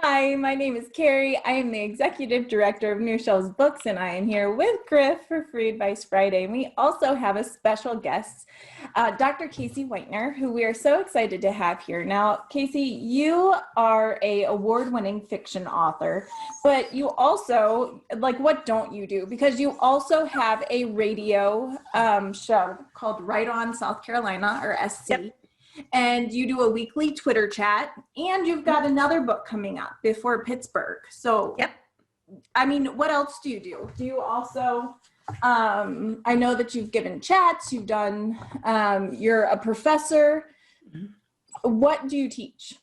Hi, my name is Keri. I am the Executive Director of New Shelves Books, and I am here with Griff for Free Advice Friday. And we also have a special guest, Dr. Kasie Whitener, who we are so excited to have here. Now, Kasie, you are an award-winning fiction author, but you also, what don't you do? Because you also have a radio show called Right On South Carolina, or SC. Yep. And you do a weekly Twitter chat, and you've got another book coming up, Before Pittsburgh. So, Yep. I mean, what else do you do? Do you also, I know that you've given chats, you've done, you're a professor. What do you teach?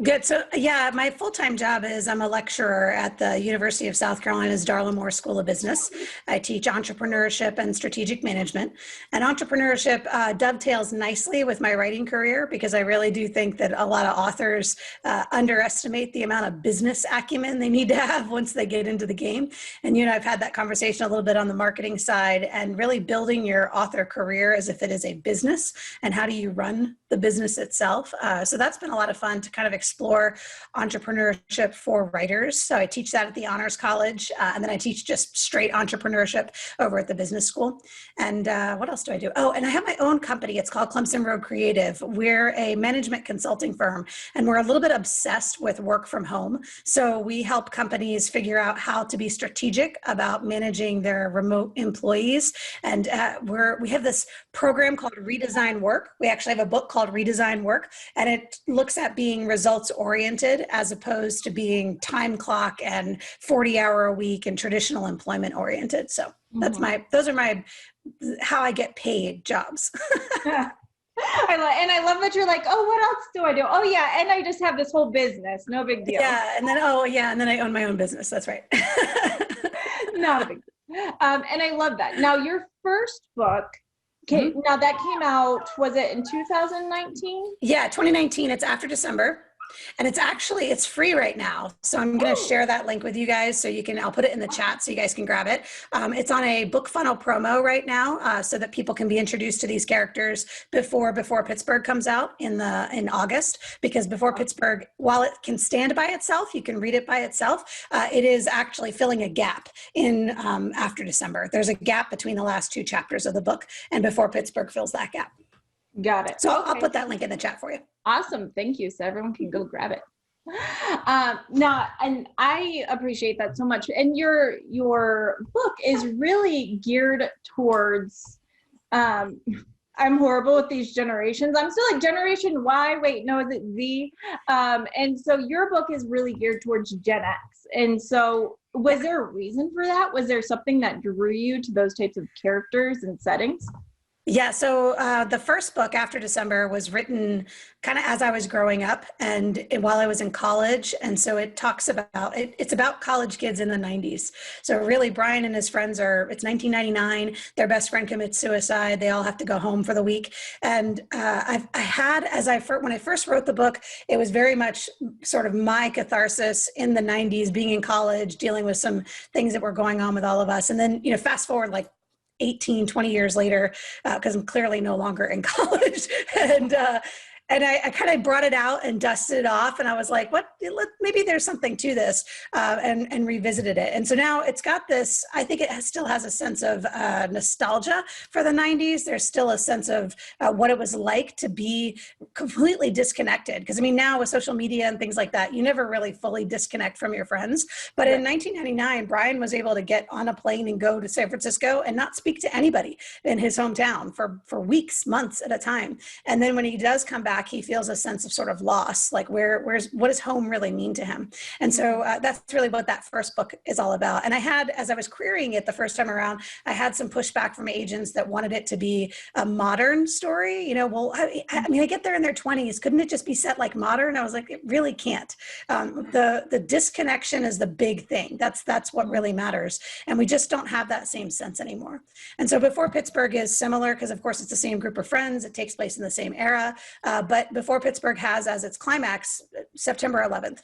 Good. So yeah, my full-time job is I'm a lecturer at the University of South Carolina's Darla Moore School of Business. I teach entrepreneurship and strategic management. And entrepreneurship dovetails nicely with my writing career because I really do think that a lot of authors underestimate the amount of business acumen they need to have once they get into the game. And I've had that conversation a little bit on the marketing side and really building your author career as if it is a business and how do you run the business itself. So that's been a lot of fun to kind of explore entrepreneurship for writers. So I teach that at the Honors College, and then I teach just straight entrepreneurship over at the business school. And what else do I do? Oh, and I have my own company. It's called Clemson Road Creative. We're a management consulting firm, and we're a little bit obsessed with work from home. So we help companies figure out how to be strategic about managing their remote employees. And we have this program called Redesign Work. We actually have a book called Redesign Work, and it looks at being results oriented as opposed to being time clock and 40-hour a week and traditional employment oriented. So that's those are my how I get paid jobs. Yeah. I love that you're like, oh, what else do I do? Oh yeah, and I just have this whole business. No big deal. Yeah, and then I own my own business. That's right. Not a big deal. And I love that. Now your first book, now that came out, was it in 2019? Yeah, 2019. It's after December. And it's free right now. So I'm going to share that link with you guys so I'll put it in the chat so you guys can grab it. It's on a book funnel promo right now so that people can be introduced to these characters before Pittsburgh comes out in August, because Before Pittsburgh, while it can stand by itself, you can read it by itself. It is actually filling a gap in after December. There's a gap between the last two chapters of the book, and Before Pittsburgh fills that gap. Got it. So I'll put that link in the chat for you. Awesome. Thank you. So everyone can go grab it. Now, and I appreciate that so much. And your book is really geared towards, I'm horrible with these generations. I'm still like Generation Y. Wait, no, is it Z? And so your book is really geared towards Gen X. And so was there a reason for that? Was there something that drew you to those types of characters and settings? Yeah, so the first book, After December, was written kind of as I was growing up and while I was in college. And so it talks about, it's about college kids in the 90s. So really, Brian and his friends it's 1999. Their best friend commits suicide. They all have to go home for the week. And when I first wrote the book, it was very much sort of my catharsis in the 90s, being in college, dealing with some things that were going on with all of us. And then, fast forward like 18, 20 years later, because I'm clearly no longer in college. And I kind of brought it out and dusted it off. And I was like, maybe there's something to this, and revisited it. And so now it's got this, I think it still has a sense of nostalgia for the 90s. There's still a sense of what it was like to be completely disconnected. Because now with social media and things like that, you never really fully disconnect from your friends. But in 1999, Brian was able to get on a plane and go to San Francisco and not speak to anybody in his hometown for weeks, months at a time. And then when he does come back, he feels a sense of sort of loss, like what does home really mean to him? And so that's really what that first book is all about. And as I was querying it the first time around, I had some pushback from agents that wanted it to be a modern story. I get they're in their 20s. Couldn't it just be set like modern? I was like, it really can't. The disconnection is the big thing. That's what really matters. And we just don't have that same sense anymore. And so Before Pittsburgh is similar because, of course, it's the same group of friends. It takes place in the same era. But Before Pittsburgh has as its climax September 11th.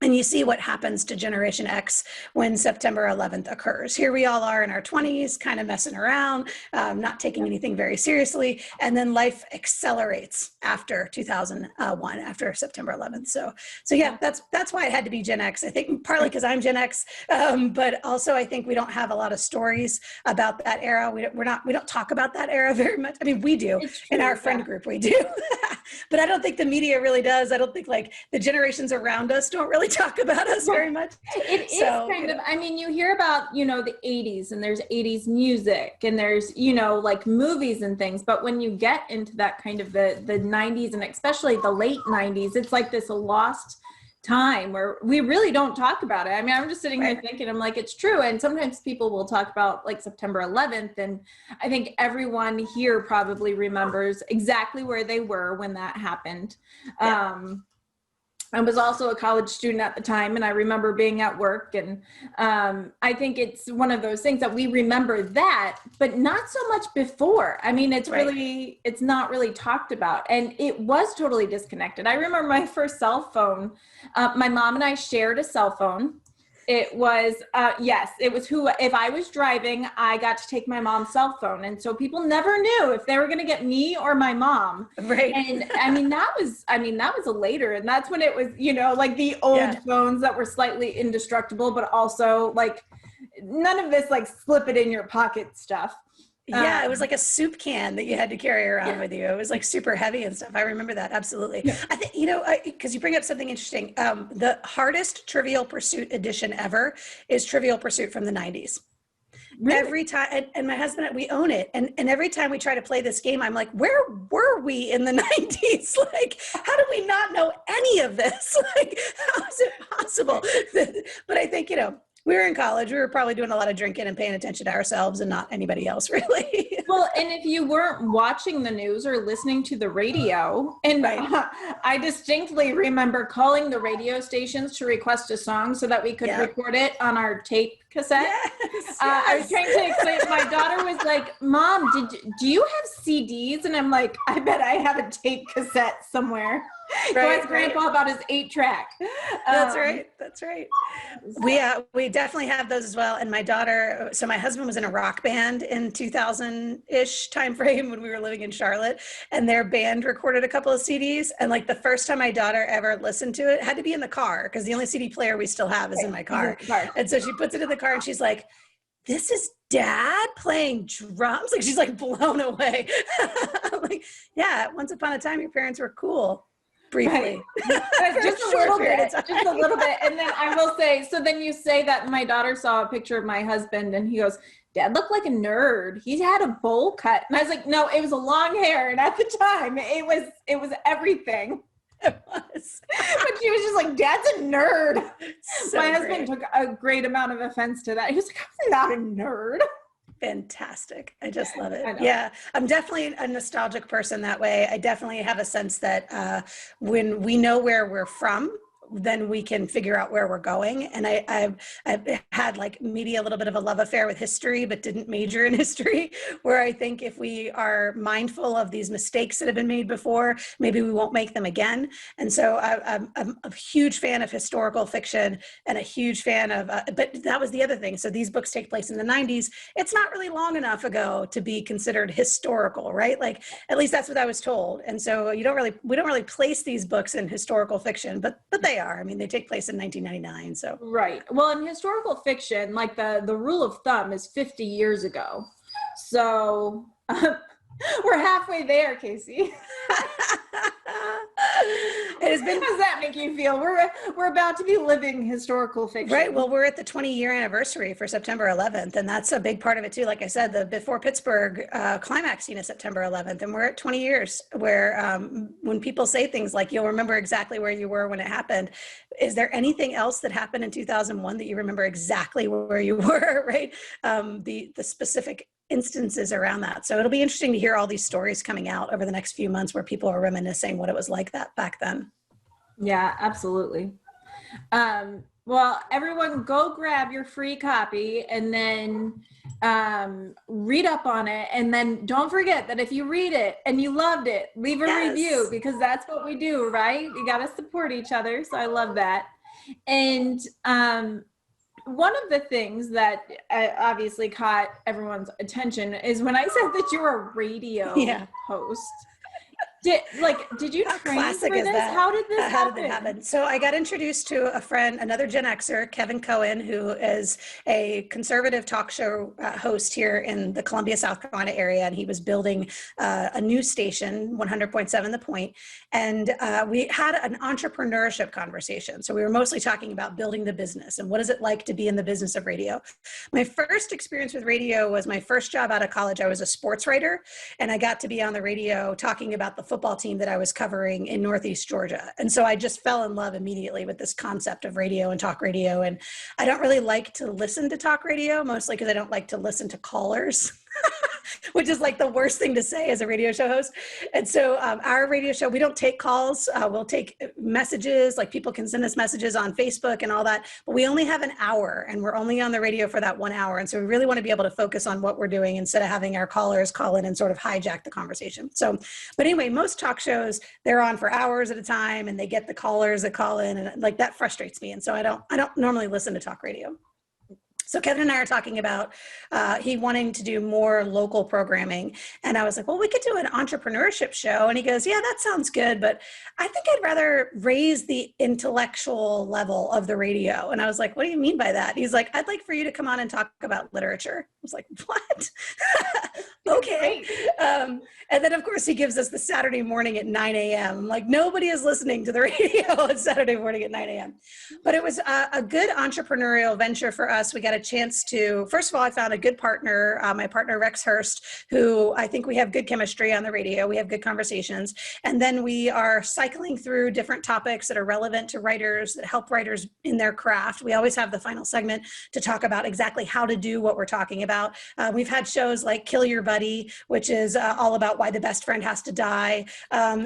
And you see what happens to Generation X when September 11th occurs. Here we all are in our 20s, kind of messing around, not taking anything very seriously. And then life accelerates after 2001, after September 11th. So yeah, that's why it had to be Gen X. I think partly because I'm Gen X, but also I think we don't have a lot of stories about that era. We don't talk about that era very much. I mean, we do in our friend group, we do, but I don't think the media really does. I don't think like the generations around us don't really talk about us very much. It is kind of, I mean, you hear about, the 80s and there's 80s music and there's, like movies and things. But when you get into that kind of the 90s and especially the late 90s, it's like this lost time where we really don't talk about it. I mean, I'm just sitting here thinking, I'm like, it's true. And sometimes people will talk about like September 11th. And I think everyone here probably remembers exactly where they were when that happened. Yeah. I was also a college student at the time, and I remember being at work, and I think it's one of those things that we remember that, but not so much before. I mean, it's really, it's not really talked about, and it was totally disconnected. I remember my first cell phone. My mom and I shared a cell phone. It was, if I was driving, I got to take my mom's cell phone. And so people never knew if they were going to get me or my mom. Right. And that was a later. And that's when it was, like the old phones that were slightly indestructible, but also like none of this, like slip it in your pocket stuff. Yeah, it was like a soup can that you had to carry around with you. It was like super heavy and stuff. I remember that. Absolutely. Yeah. I think, because you bring up something interesting. The hardest Trivial Pursuit edition ever is Trivial Pursuit from the 90s. Really? Every time, and my husband, we own it. And every time we try to play this game, I'm like, where were we in the 90s? Like, how do we not know any of this? Like, how is it possible? But I think, we were in college. We were probably doing a lot of drinking and paying attention to ourselves and not anybody else, really. Well, and if you weren't watching the news or listening to the radio, and I distinctly remember calling the radio stations to request a song so that we could record it on our tape cassette. Yes. I was trying to explain. My daughter was like, "Mom, do you have CDs?" And I'm like, "I bet I have a tape cassette somewhere." Ask Grandpa about his 8-track. That's right. We definitely have those as well. And my daughter, so my husband was in a rock band in 2000-ish timeframe when we were living in Charlotte, and their band recorded a couple of CDs. And like the first time my daughter ever listened to it had to be in the car because the only CD player we still have is in my car. And so she puts it in the car and she's like, "This is Dad playing drums?" Like she's like blown away. Like, yeah, once upon a time your parents were cool. Briefly. Just a little bit. And then I will say, so then you say that my daughter saw a picture of my husband and he goes, "Dad looked like a nerd. He had a bowl cut." And I was like, "No, it was a long hair." And at the time it was everything. It was. But she was just like, "Dad's a nerd." So my husband took a great amount of offense to that. He was like, "I'm not a nerd." Fantastic. I just love it. Yeah. I'm definitely a nostalgic person that way. I definitely have a sense that when we know where we're from, then we can figure out where we're going. And I've had like maybe a little bit of a love affair with history, but didn't major in history, where I think if we are mindful of these mistakes that have been made before, maybe we won't make them again. And so I'm a huge fan of historical fiction and a huge fan of, but that was the other thing. So these books take place in the 90s. It's not really long enough ago to be considered historical, right? Like, at least that's what I was told. And so we don't really place these books in historical fiction, but they are. I mean, they take place in 1999. So right. Well, in historical fiction, like the rule of thumb is 50 years ago. So we're halfway there, Kasie. It has been. How does that make you feel? We're about to be living historical fiction. Right. Well, we're at the 20-year anniversary for September 11th, and that's a big part of it too. Like I said, the Before Pittsburgh climax scene is September 11th, and we're at 20 years where when people say things like, "You'll remember exactly where you were when it happened," is there anything else that happened in 2001 that you remember exactly where you were? Right. The specific instances around that. So it'll be interesting to hear all these stories coming out over the next few months where people are reminiscing what it was like that back then. Yeah, absolutely. Well, everyone go grab your free copy and then read up on it. And then don't forget that if you read it and you loved it, leave a review, because that's what we do, right? You got to support each other. So I love that. And one of the things that obviously caught everyone's attention is when I said that you're a radio host. Did you train for this? How did this happen? How did it happen? So I got introduced to a friend, another Gen Xer, Kevin Cohen, who is a conservative talk show host here in the Columbia, South Carolina area. And he was building a news station, 100.7 The Point. And we had an entrepreneurship conversation. So we were mostly talking about building the business and what is it like to be in the business of radio. My first experience with radio was my first job out of college. I was a sports writer, and I got to be on the radio talking about the football team that I was covering in Northeast Georgia. And so I just fell in love immediately with this concept of radio and talk radio. And I don't really like to listen to talk radio, mostly because I don't like to listen to callers. Which is like the worst thing to say as a radio show host. And so our radio show, we don't take calls. We'll take messages, like people can send us messages on Facebook and all that, but we only have an hour and we're only on the radio for that 1 hour. And so we really want to be able to focus on what we're doing instead of having our callers call in and sort of hijack the conversation. So, but anyway, most talk shows, they're on for hours at a time and they get the callers that call in, and like that frustrates me. And so I don't normally listen to talk radio. So Kevin and I are talking about he wanting to do more local programming. And I was like, well, we could do an entrepreneurship show. And he goes, yeah, that sounds good. But I think I'd rather raise the intellectual level of the radio. And I was like, what do you mean by that? He's like, I'd like for you to come on and talk about literature. I was like, what? Okay. And then, of course, he gives us the Saturday morning at 9 a.m. I'm like, nobody is listening to the radio on Saturday morning at 9 a.m. But it was a good entrepreneurial venture for us. We got a chance to, first of all, I found a good partner, my partner, Rex Hurst, who I think we have good chemistry on the radio. We have good conversations. And then we are cycling through different topics that are relevant to writers, that help writers in their craft. We always have the final segment to talk about exactly how to do what we're talking about. We've had shows like Kill Your Buddy, which is all about why the best friend has to die.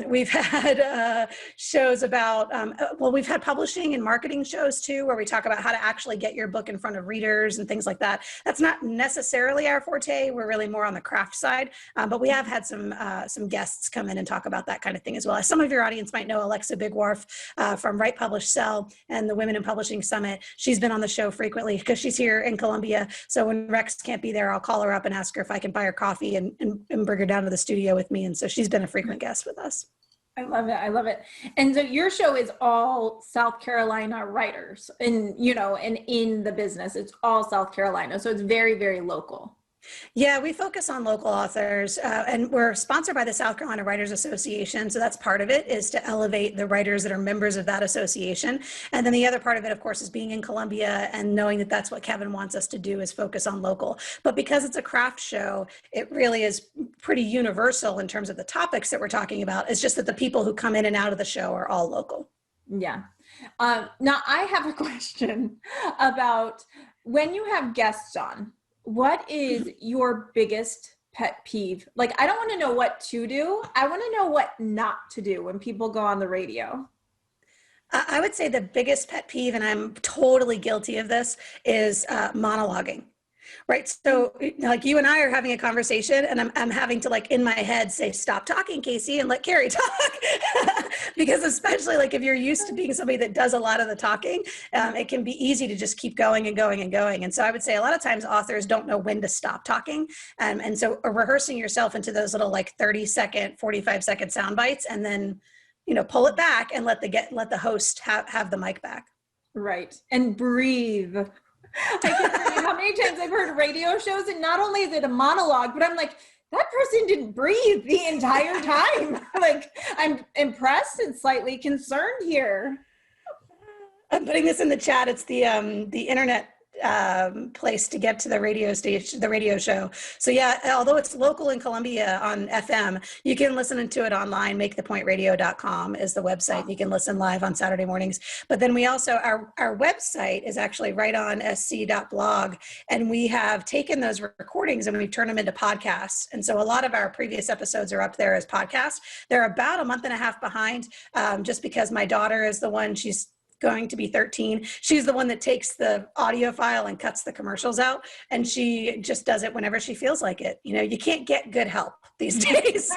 We've had shows about, well, we've had publishing and marketing shows too, where we talk about how to actually get your book in front of readers and things like that. That's not necessarily our forte. We're really more on the craft side, but we have had some guests come in and talk about that kind of thing as well. As some of your audience might know, Alexa Bigwarf from Write, Publish, Sell and the Women in Publishing Summit. She's been on the show frequently because she's here in Columbia. So when Rex can't be there, I'll call her up and ask her if I can buy her coffee and bring her down to the studio with me. And so she's been a frequent guest with us. I love it. I love it. And so your show is all South Carolina writers and, you know, and in the business, it's all South Carolina. So it's very, very local. Yeah, we focus on local authors and we're sponsored by the South Carolina Writers Association. So that's part of it, is to elevate the writers that are members of that association. And then the other part of it, of course, is being in Columbia and knowing that that's what Kevin wants us to do, is focus on local. But because it's a craft show, it really is pretty universal in terms of the topics that we're talking about. It's just that the people who come in and out of the show are all local. Yeah. Now I have a question about when you have guests on. What is your biggest pet peeve? Like, I don't want to know what to do. I want to know what not to do when people go on the radio. I would say the biggest pet peeve, and I'm totally guilty of this, is monologuing. Right. So like you and I are having a conversation and I'm having to, like, in my head say, stop talking, Kasie, and let Keri talk. Because especially like if you're used to being somebody that does a lot of the talking, it can be easy to just keep going and going and going. And so I would say a lot of times authors don't know when to stop talking. And so rehearsing yourself into those little like 30-second, 45-second sound bites, and then, you know, pull it back and let the host have the mic back. Right. And breathe. I can't tell you how many times I've heard radio shows, and not only is it a monologue, but I'm like, that person didn't breathe the entire time. Like, I'm impressed and slightly concerned here. I'm putting this in the chat. It's the internet place to get to the radio station, the radio show. So yeah, although it's local in Columbia on FM, you can listen to it online. MakeThePointRadio.com is the website. You can listen live on Saturday mornings. But then we also, our website is actually writeonsc.blog, and we have taken those recordings and we've turned them into podcasts. And so a lot of our previous episodes are up there as podcasts. They're about a month and a half behind, just because my daughter is the one, she's going to be 13. She's the one that takes the audio file and cuts the commercials out. And she just does it whenever she feels like it. You know, you can't get good help these days.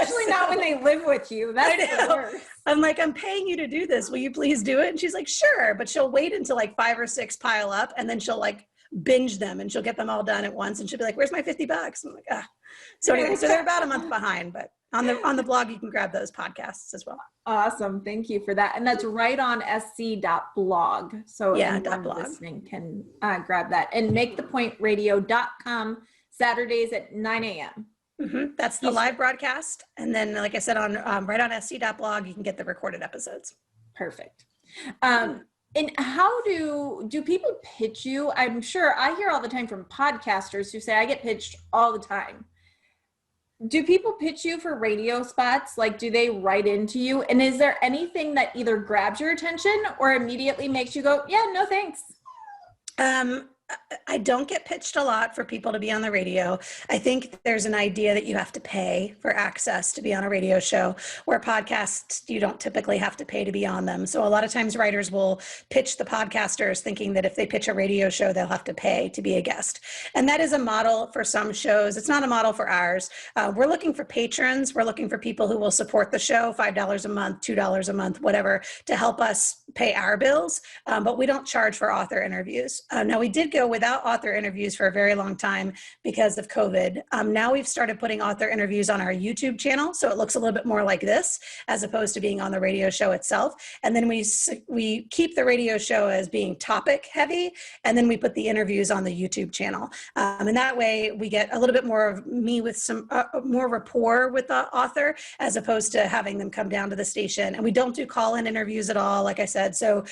Especially not when they live with you. That's the worst. I'm like, I'm paying you to do this. Will you please do it? And she's like, sure. But she'll wait until like 5 or 6 pile up, and then she'll like binge them, and she'll get them all done at once. And she'll be like, where's my $50? I'm like, ah. So anyway, so they're about a month behind, but on the blog, you can grab those podcasts as well. Awesome. Thank you for that. And that's right on sc.blog. So anyone listening can grab that. And makethepointradio.com, Saturdays at 9 a.m. Mm-hmm. That's the live broadcast. And then, like I said, on right on sc.blog, you can get the recorded episodes. Perfect. And how do people pitch you? I'm sure I hear all the time from podcasters who say, I get pitched all the time. Do people pitch you for radio spots? Like, do they write into you? And is there anything that either grabs your attention or immediately makes you go, yeah, no, thanks? I don't get pitched a lot for people to be on the radio. I think there's an idea that you have to pay for access to be on a radio show, where podcasts, you don't typically have to pay to be on them. So a lot of times writers will pitch the podcasters thinking that if they pitch a radio show, they'll have to pay to be a guest. And that is a model for some shows. It's not a model for ours. We're looking for patrons. We're looking for people who will support the show, $5 a month, $2 a month, whatever, to help us pay our bills. But we don't charge for author interviews. Now, we did go without author interviews for a very long time because of COVID. Now we've started putting author interviews on our YouTube channel, so it looks a little bit more like this as opposed to being on the radio show itself. And then we keep the radio show as being topic heavy, and then we put the interviews on the YouTube channel. And that way we get a little bit more of me with some more rapport with the author, as opposed to having them come down to the station. And we don't do call-in interviews at all, like I said. So,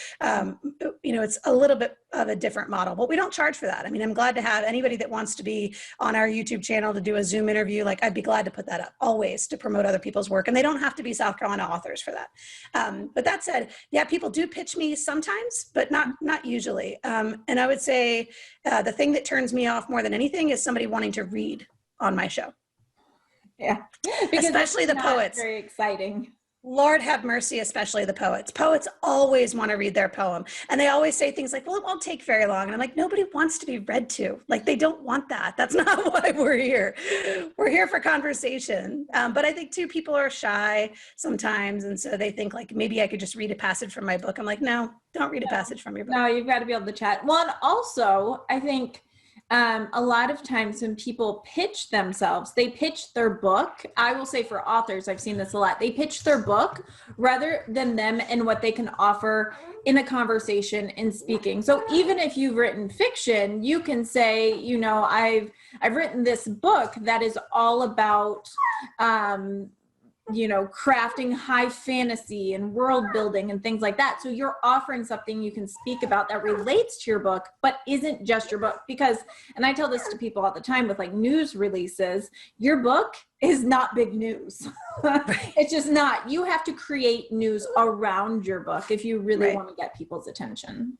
it's a little bit of a different model, but we don't charge for that. I mean, I'm glad to have anybody that wants to be on our YouTube channel to do a Zoom interview. Like, I'd be glad to put that up always to promote other people's work. And they don't have to be South Carolina authors for that. But that said, yeah, people do pitch me sometimes, but not usually. And I would say the thing that turns me off more than anything is somebody wanting to read on my show. Yeah. Especially the poets. Very exciting. Lord have mercy, especially the poets. Poets always want to read their poem. And they always say things like, well, it won't take very long. And I'm like, nobody wants to be read to. Like, they don't want that. That's not why we're here. We're here for conversation. But I think, too, people are shy sometimes. And so they think, like, maybe I could just read a passage from my book. I'm like, no, don't read a passage from your book. No, you've got to be able to chat. Well, and also, I think a lot of times when people pitch themselves, they pitch their book. I will say for authors, I've seen this a lot. They pitch their book rather than them and what they can offer in a conversation in speaking. So even if you've written fiction, you can say, I've written this book that is all about, crafting high fantasy and world building and things like that. So you're offering something you can speak about that relates to your book, but isn't just your book. Because, and I tell this to people all the time with like news releases, your book is not big news. It's just not. You have to create news around your book if you really want to get people's attention.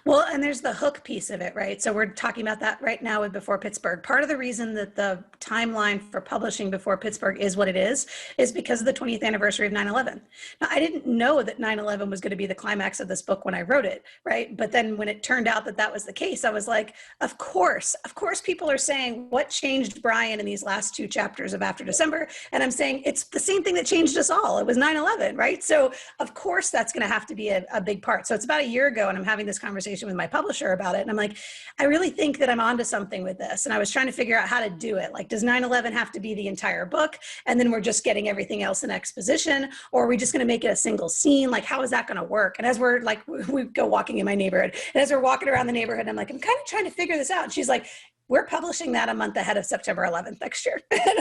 Well, and there's the hook piece of it, right? So we're talking about that right now with Before Pittsburgh. Part of the reason that the timeline for publishing Before Pittsburgh is what it is because of the 20th anniversary of 9/11. Now, I didn't know that 9/11 was going to be the climax of this book when I wrote it, right? But then when it turned out that that was the case, I was like, of course people are saying, what changed Brian in these last 2 chapters of After December? And I'm saying, it's the same thing that changed us all. It was 9/11, right? So of course that's going to have to be a big part. So it's about a year ago, and I'm having this conversation with my publisher about it. And I'm like, I really think that I'm onto something with this. And I was trying to figure out how to do it. Like, does 9/11 have to be the entire book? And then we're just getting everything else in exposition? Or are we just going to make it a single scene? Like, how is that going to work? And as we're like, we go walking in my neighborhood, and as we're walking around the neighborhood, I'm like, I'm kind of trying to figure this out. And she's like, we're publishing that a month ahead of September 11th next year.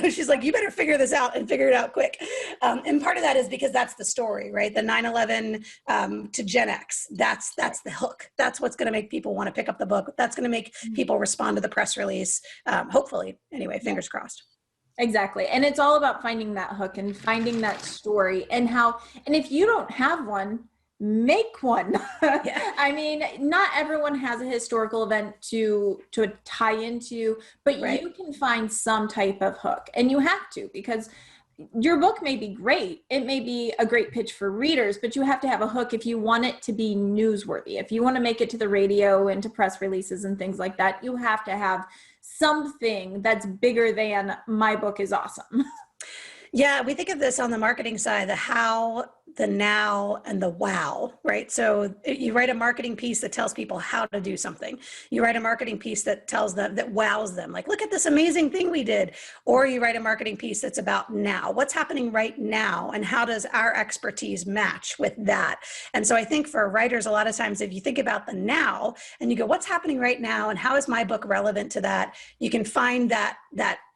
She's like, you better figure this out and figure it out quick. And part of that is because that's the story, right? The 9/11 to Gen X, that's the hook. That's what's going to make people want to pick up the book. That's going to make people respond to the press release. Hopefully, anyway, fingers crossed. Exactly. And it's all about finding that hook and finding that story and if you don't have one, make one. Yeah. I mean, not everyone has a historical event to tie into, but you can find some type of hook, and you have to, because your book may be great. It may be a great pitch for readers, but you have to have a hook if you want it to be newsworthy. If you want to make it to the radio and to press releases and things like that, you have to have something that's bigger than my book is awesome. Yeah, we think of this on the marketing side, the how, the now, and the wow, right? So you write a marketing piece that tells people how to do something. You write a marketing piece that tells them, that wows them, like, look at this amazing thing we did. Or you write a marketing piece that's about now, what's happening right now, and how does our expertise match with that? And so I think for writers, a lot of times, if you think about the now and you go, what's happening right now, and how is my book relevant to that? You can find that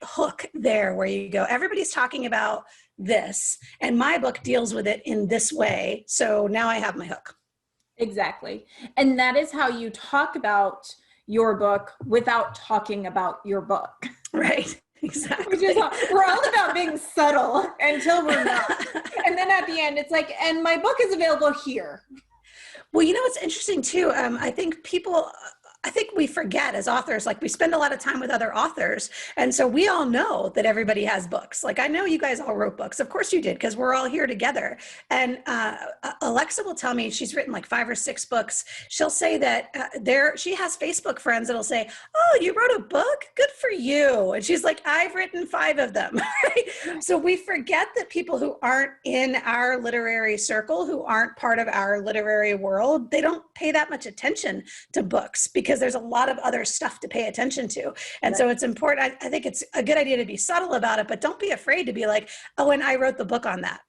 hook there where you go, everybody's talking about this, and my book deals with it in this way. So now I have my hook. Exactly. And that is how you talk about your book without talking about your book. Right. Exactly. Which is we're all about being subtle until we're not. And then at the end, it's like, and my book is available here. Well, you know, what's interesting too. I think we forget as authors, like we spend a lot of time with other authors. And so we all know that everybody has books. Like I know you guys all wrote books. Of course you did, because we're all here together. And Alexa will tell me she's written like 5 or 6 books. She'll say that she has Facebook friends that'll say, oh, you wrote a book? Good for you. And she's like, I've written 5 of them. Right? So we forget that people who aren't in our literary circle, who aren't part of our literary world, they don't pay that much attention to books because there's a lot of other stuff to pay attention to. And so it's important. I think it's a good idea to be subtle about it, but don't be afraid to be like, oh, and I wrote the book on that.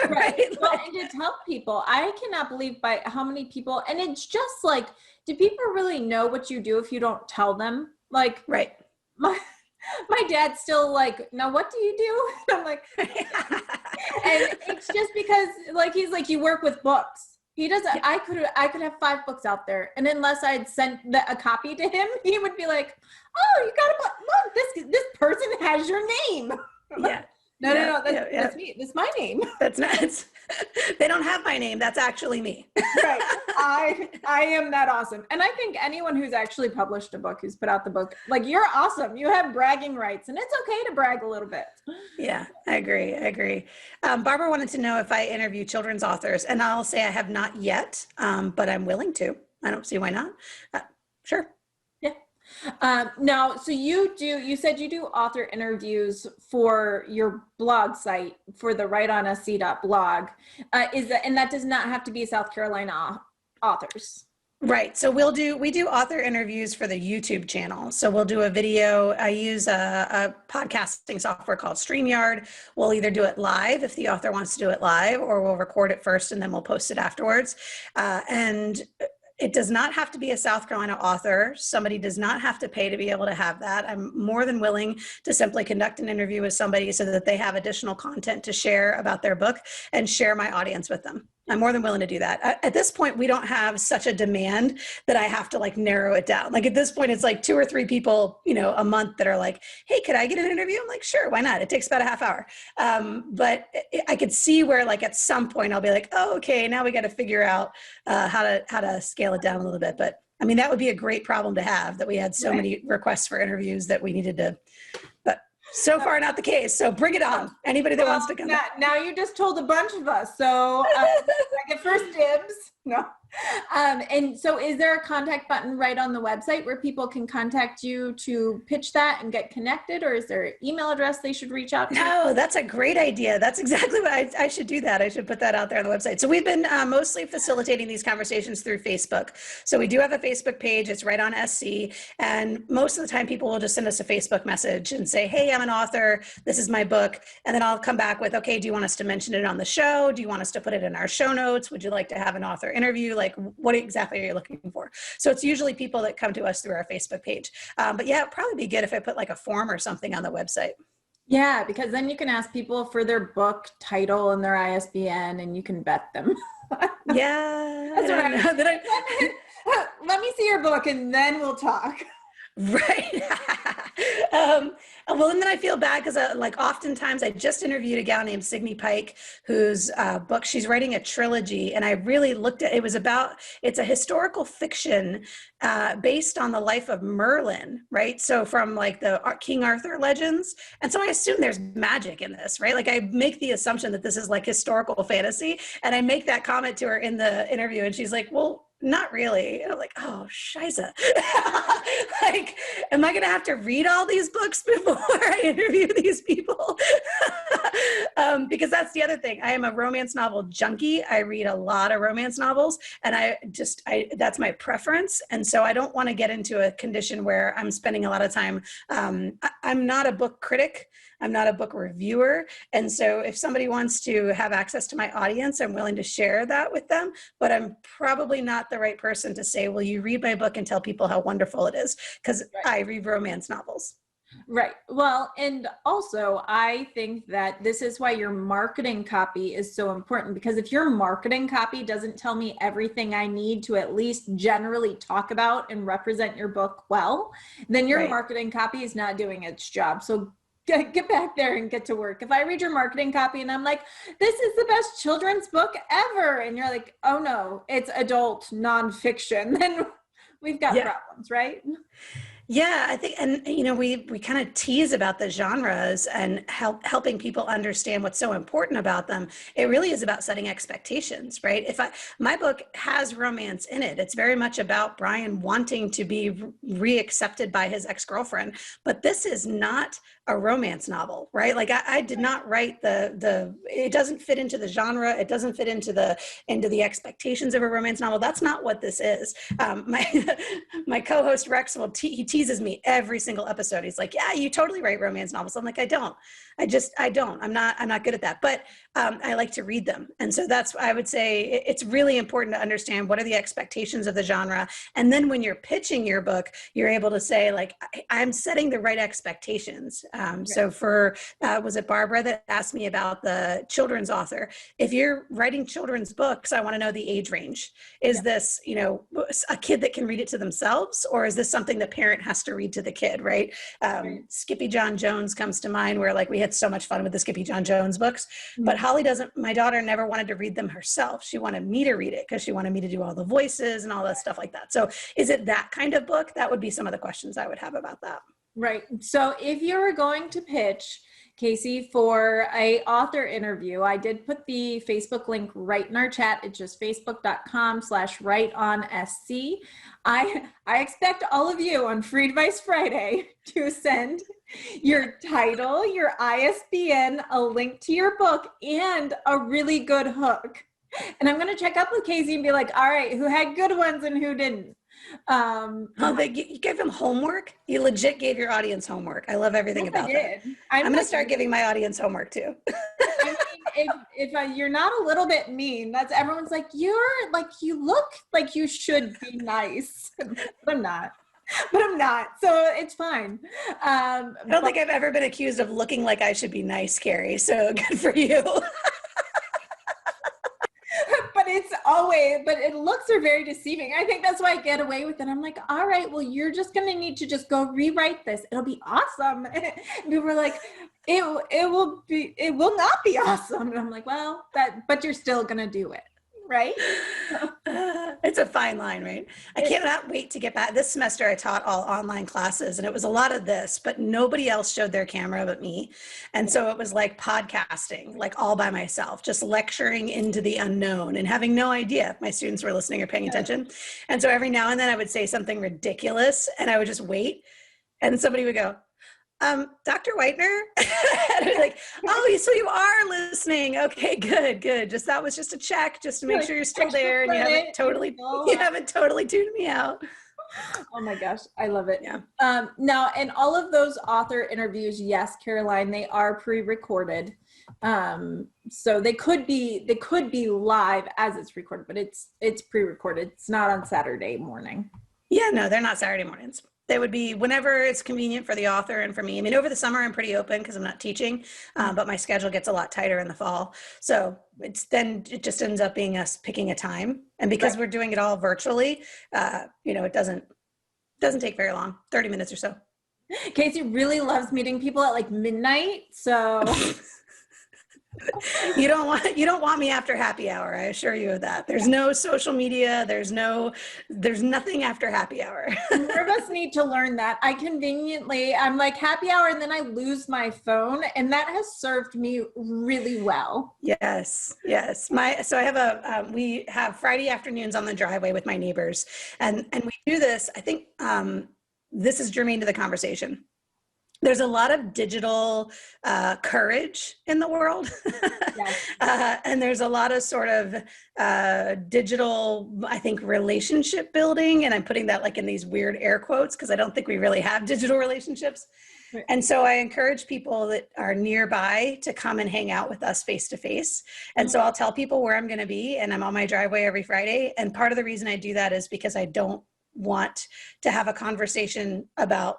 Right. Well, and to tell people, I cannot believe by how many people, and it's just like, do people really know what you do if you don't tell them? Like, right. My dad's still like, no, what do you do? And I'm like, and it's just because like, he's like, you work with books. He doesn't, I could have 5 books out there. And unless I'd sent a copy to him, he would be like, oh, you got a book. Look, this person has your name. Yeah. No, that's me. That's my name. That's not, they don't have my name. That's actually me. Right. I am that awesome. And I think anyone who's actually published a book, who's put out the book, like you're awesome. You have bragging rights and it's okay to brag a little bit. Yeah, I agree. Barbara wanted to know if I interview children's authors, and I'll say I have not yet, but I'm willing to. I don't see why not. Sure. Now, so you said you do author interviews for your blog site, for the writeonsc.blog. And that does not have to be South Carolina authors. Right. So we do author interviews for the YouTube channel. So we'll do a video. I use a podcasting software called StreamYard. We'll either do it live if the author wants to do it live, or we'll record it first and then we'll post it afterwards. And it does not have to be a South Carolina author. Somebody does not have to pay to be able to have that. I'm more than willing to simply conduct an interview with somebody so that they have additional content to share about their book and share my audience with them. I'm more than willing to do that. At this point, we don't have such a demand that I have to like narrow it down. Like at this point, it's like 2 or 3 people, a month that are like, hey, could I get an interview? I'm like, sure, why not? It takes about a half hour. But I could see where like at some point I'll be like, oh, okay, now we got to figure out how to scale it down a little bit. But I mean, that would be a great problem to have, that we had so many requests for interviews that we needed to, but so far not the case. So bring it on. Anybody that wants to come. Now you just told a bunch of us. So I get first dibs. No. And so is there a contact button right on the website where people can contact you to pitch that and get connected? Or is there an email address they should reach out to? No, that's a great idea. That's exactly what I should do that. I should put that out there on the website. So we've been mostly facilitating these conversations through Facebook. So we do have a Facebook page. It's right on SC. And most of the time people will just send us a Facebook message and say, hey, I'm an author. This is my book. And then I'll come back with, okay, do you want us to mention it on the show? Do you want us to put it in our show notes? Would you like to have an author interview? Like, what exactly are you looking for? So it's usually people that come to us through our Facebook page. But yeah, it'd probably be good if I put like a form or something on the website. Yeah, because then you can ask people for their book title and their ISBN and you can vet them. Yeah. That's what I know. Let me see your book and then we'll talk. Right. Well, and then I feel bad because like oftentimes I just interviewed a gal named Signe Pike, whose book, she's writing a trilogy. And I really looked at, it's a historical fiction based on the life of Merlin, right? So from like the King Arthur legends. And so I assume there's magic in this, right? Like I make the assumption that this is like historical fantasy. And I make that comment to her in the interview and she's like, well, not really. And I'm like, oh, scheisse. Like, am I going to have to read all these books before I interview these people? Because that's the other thing. I am a romance novel junkie. I read a lot of romance novels, and that's my preference. And so I don't want to get into a condition where I'm spending a lot of time. I'm not a book critic. I'm not a book reviewer. And so if somebody wants to have access to my audience, I'm willing to share that with them, but I'm probably not the right person to say, will you read my book and tell people how wonderful it is? Because I read romance novels. Right. Well, and also I think that this is why your marketing copy is so important, because if your marketing copy doesn't tell me everything I need to at least generally talk about and represent your book well, then your marketing copy is not doing its job. So get back there and get to work. If I read your marketing copy and I'm like, this is the best children's book ever, and you're like, oh no, it's adult nonfiction, then we've got problems, right? Yeah, I think, and we kind of tease about the genres and helping people understand what's so important about them. It really is about setting expectations, right? My book has romance in it. It's very much about Brian wanting to be reaccepted by his ex-girlfriend, but this is not a romance novel, right? Like I did not write it doesn't fit into the genre. It doesn't fit into the expectations of a romance novel. That's not what this is. My co-host Rex he teases me every single episode. He's like, yeah, you totally write romance novels. I'm like, I don't. I'm not good at that, but I like to read them. And so I would say it's really important to understand what are the expectations of the genre. And then when you're pitching your book, you're able to say like, I'm setting the right expectations. So was it Barbara that asked me about the children's author? If you're writing children's books, I want to know the age range. Is this, a kid that can read it to themselves, or is this something the parent has to read to the kid, right? Skippy John Jones comes to mind, where like we had so much fun with the Skippy John Jones books, but my daughter never wanted to read them herself. She wanted me to read it because she wanted me to do all the voices and all that stuff like that. So is it that kind of book? That would be some of the questions I would have about that. Right. So if you're going to pitch, Kasie, for a author interview, I did put the Facebook link right in our chat. It's just facebook.com/writeonsc. I expect all of you on Free Advice Friday to send your title, your ISBN, a link to your book, and a really good hook. And I'm going to check up with Kasie and be like, all right, who had good ones and who didn't? You gave them homework? You legit gave your audience homework. I love everything about that. I'm going to start giving my audience homework too. I mean, if you're not a little bit mean, everyone's like, you look like you should be nice, but I'm not. So it's fine. I don't think I've ever been accused of looking like I should be nice, Keri. So good for you. But looks are very deceiving. I think that's why I get away with it. I'm like, all right, well, you're just going to need to just go rewrite this. It'll be awesome. And people were like, it will not be awesome. And I'm like, well, but you're still going to do it. Right? It's a fine line, right? I cannot wait to get back. This semester I taught all online classes, and it was a lot of this, but nobody else showed their camera but me. And so it was like podcasting, like all by myself, just lecturing into the unknown and having no idea if my students were listening or paying attention. And so every now and then I would say something ridiculous and I would just wait, and somebody would go, Dr. Whitener? And I'm like, oh, so you are listening. Okay, good. That was just a check, just to make sure you're still there and you haven't totally tuned me out. Oh my gosh, I love it. Yeah. Now, and all of those author interviews, yes, Caroline, they are pre-recorded. So they could be live as it's recorded, but it's pre-recorded. It's not on Saturday morning. Yeah, no, they're not Saturday mornings. They would be whenever it's convenient for the author and for me. I mean, over the summer, I'm pretty open because I'm not teaching, but my schedule gets a lot tighter in the fall. So it just ends up being us picking a time. And because we're doing it all virtually, it doesn't take very long, 30 minutes or so. Kasie really loves meeting people at like midnight. So you don't want me after happy hour. I assure you of that. There's no social media. There's nothing after happy hour. More of us need to learn that. I'm like happy hour and then I lose my phone, and that has served me really well. Yes. We have Friday afternoons on the driveway with my neighbors, and we do this. I think this is germane to the conversation. There's a lot of digital courage in the world. Yes. And there's a lot of sort of digital, I think, relationship building. And I'm putting that like in these weird air quotes because I don't think we really have digital relationships. Right. And so I encourage people that are nearby to come and hang out with us face to face. And so I'll tell people where I'm going to be, and I'm on my driveway every Friday. And part of the reason I do that is because I don't want to have a conversation about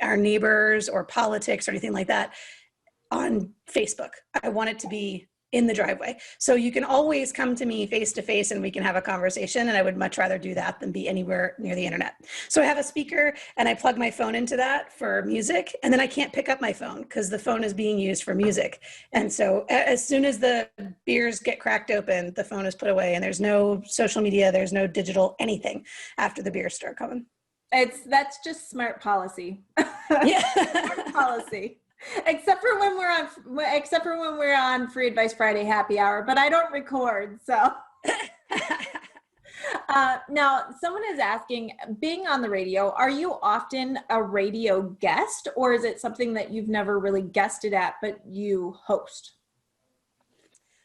our neighbors or politics or anything like that on Facebook. I want it to be in the driveway. So you can always come to me face to face and we can have a conversation. And I would much rather do that than be anywhere near the internet. So I have a speaker and I plug my phone into that for music. And then I can't pick up my phone because the phone is being used for music. And so as soon as the beers get cracked open, the phone is put away and there's no social media, there's no digital anything after the beers start coming. That's just smart policy. Yeah. Smart policy. Except for when we're on Free Advice Friday happy hour, but I don't record, so. Now, someone is asking, being on the radio, are you often a radio guest, or is it something that you've never really guested at, but you host?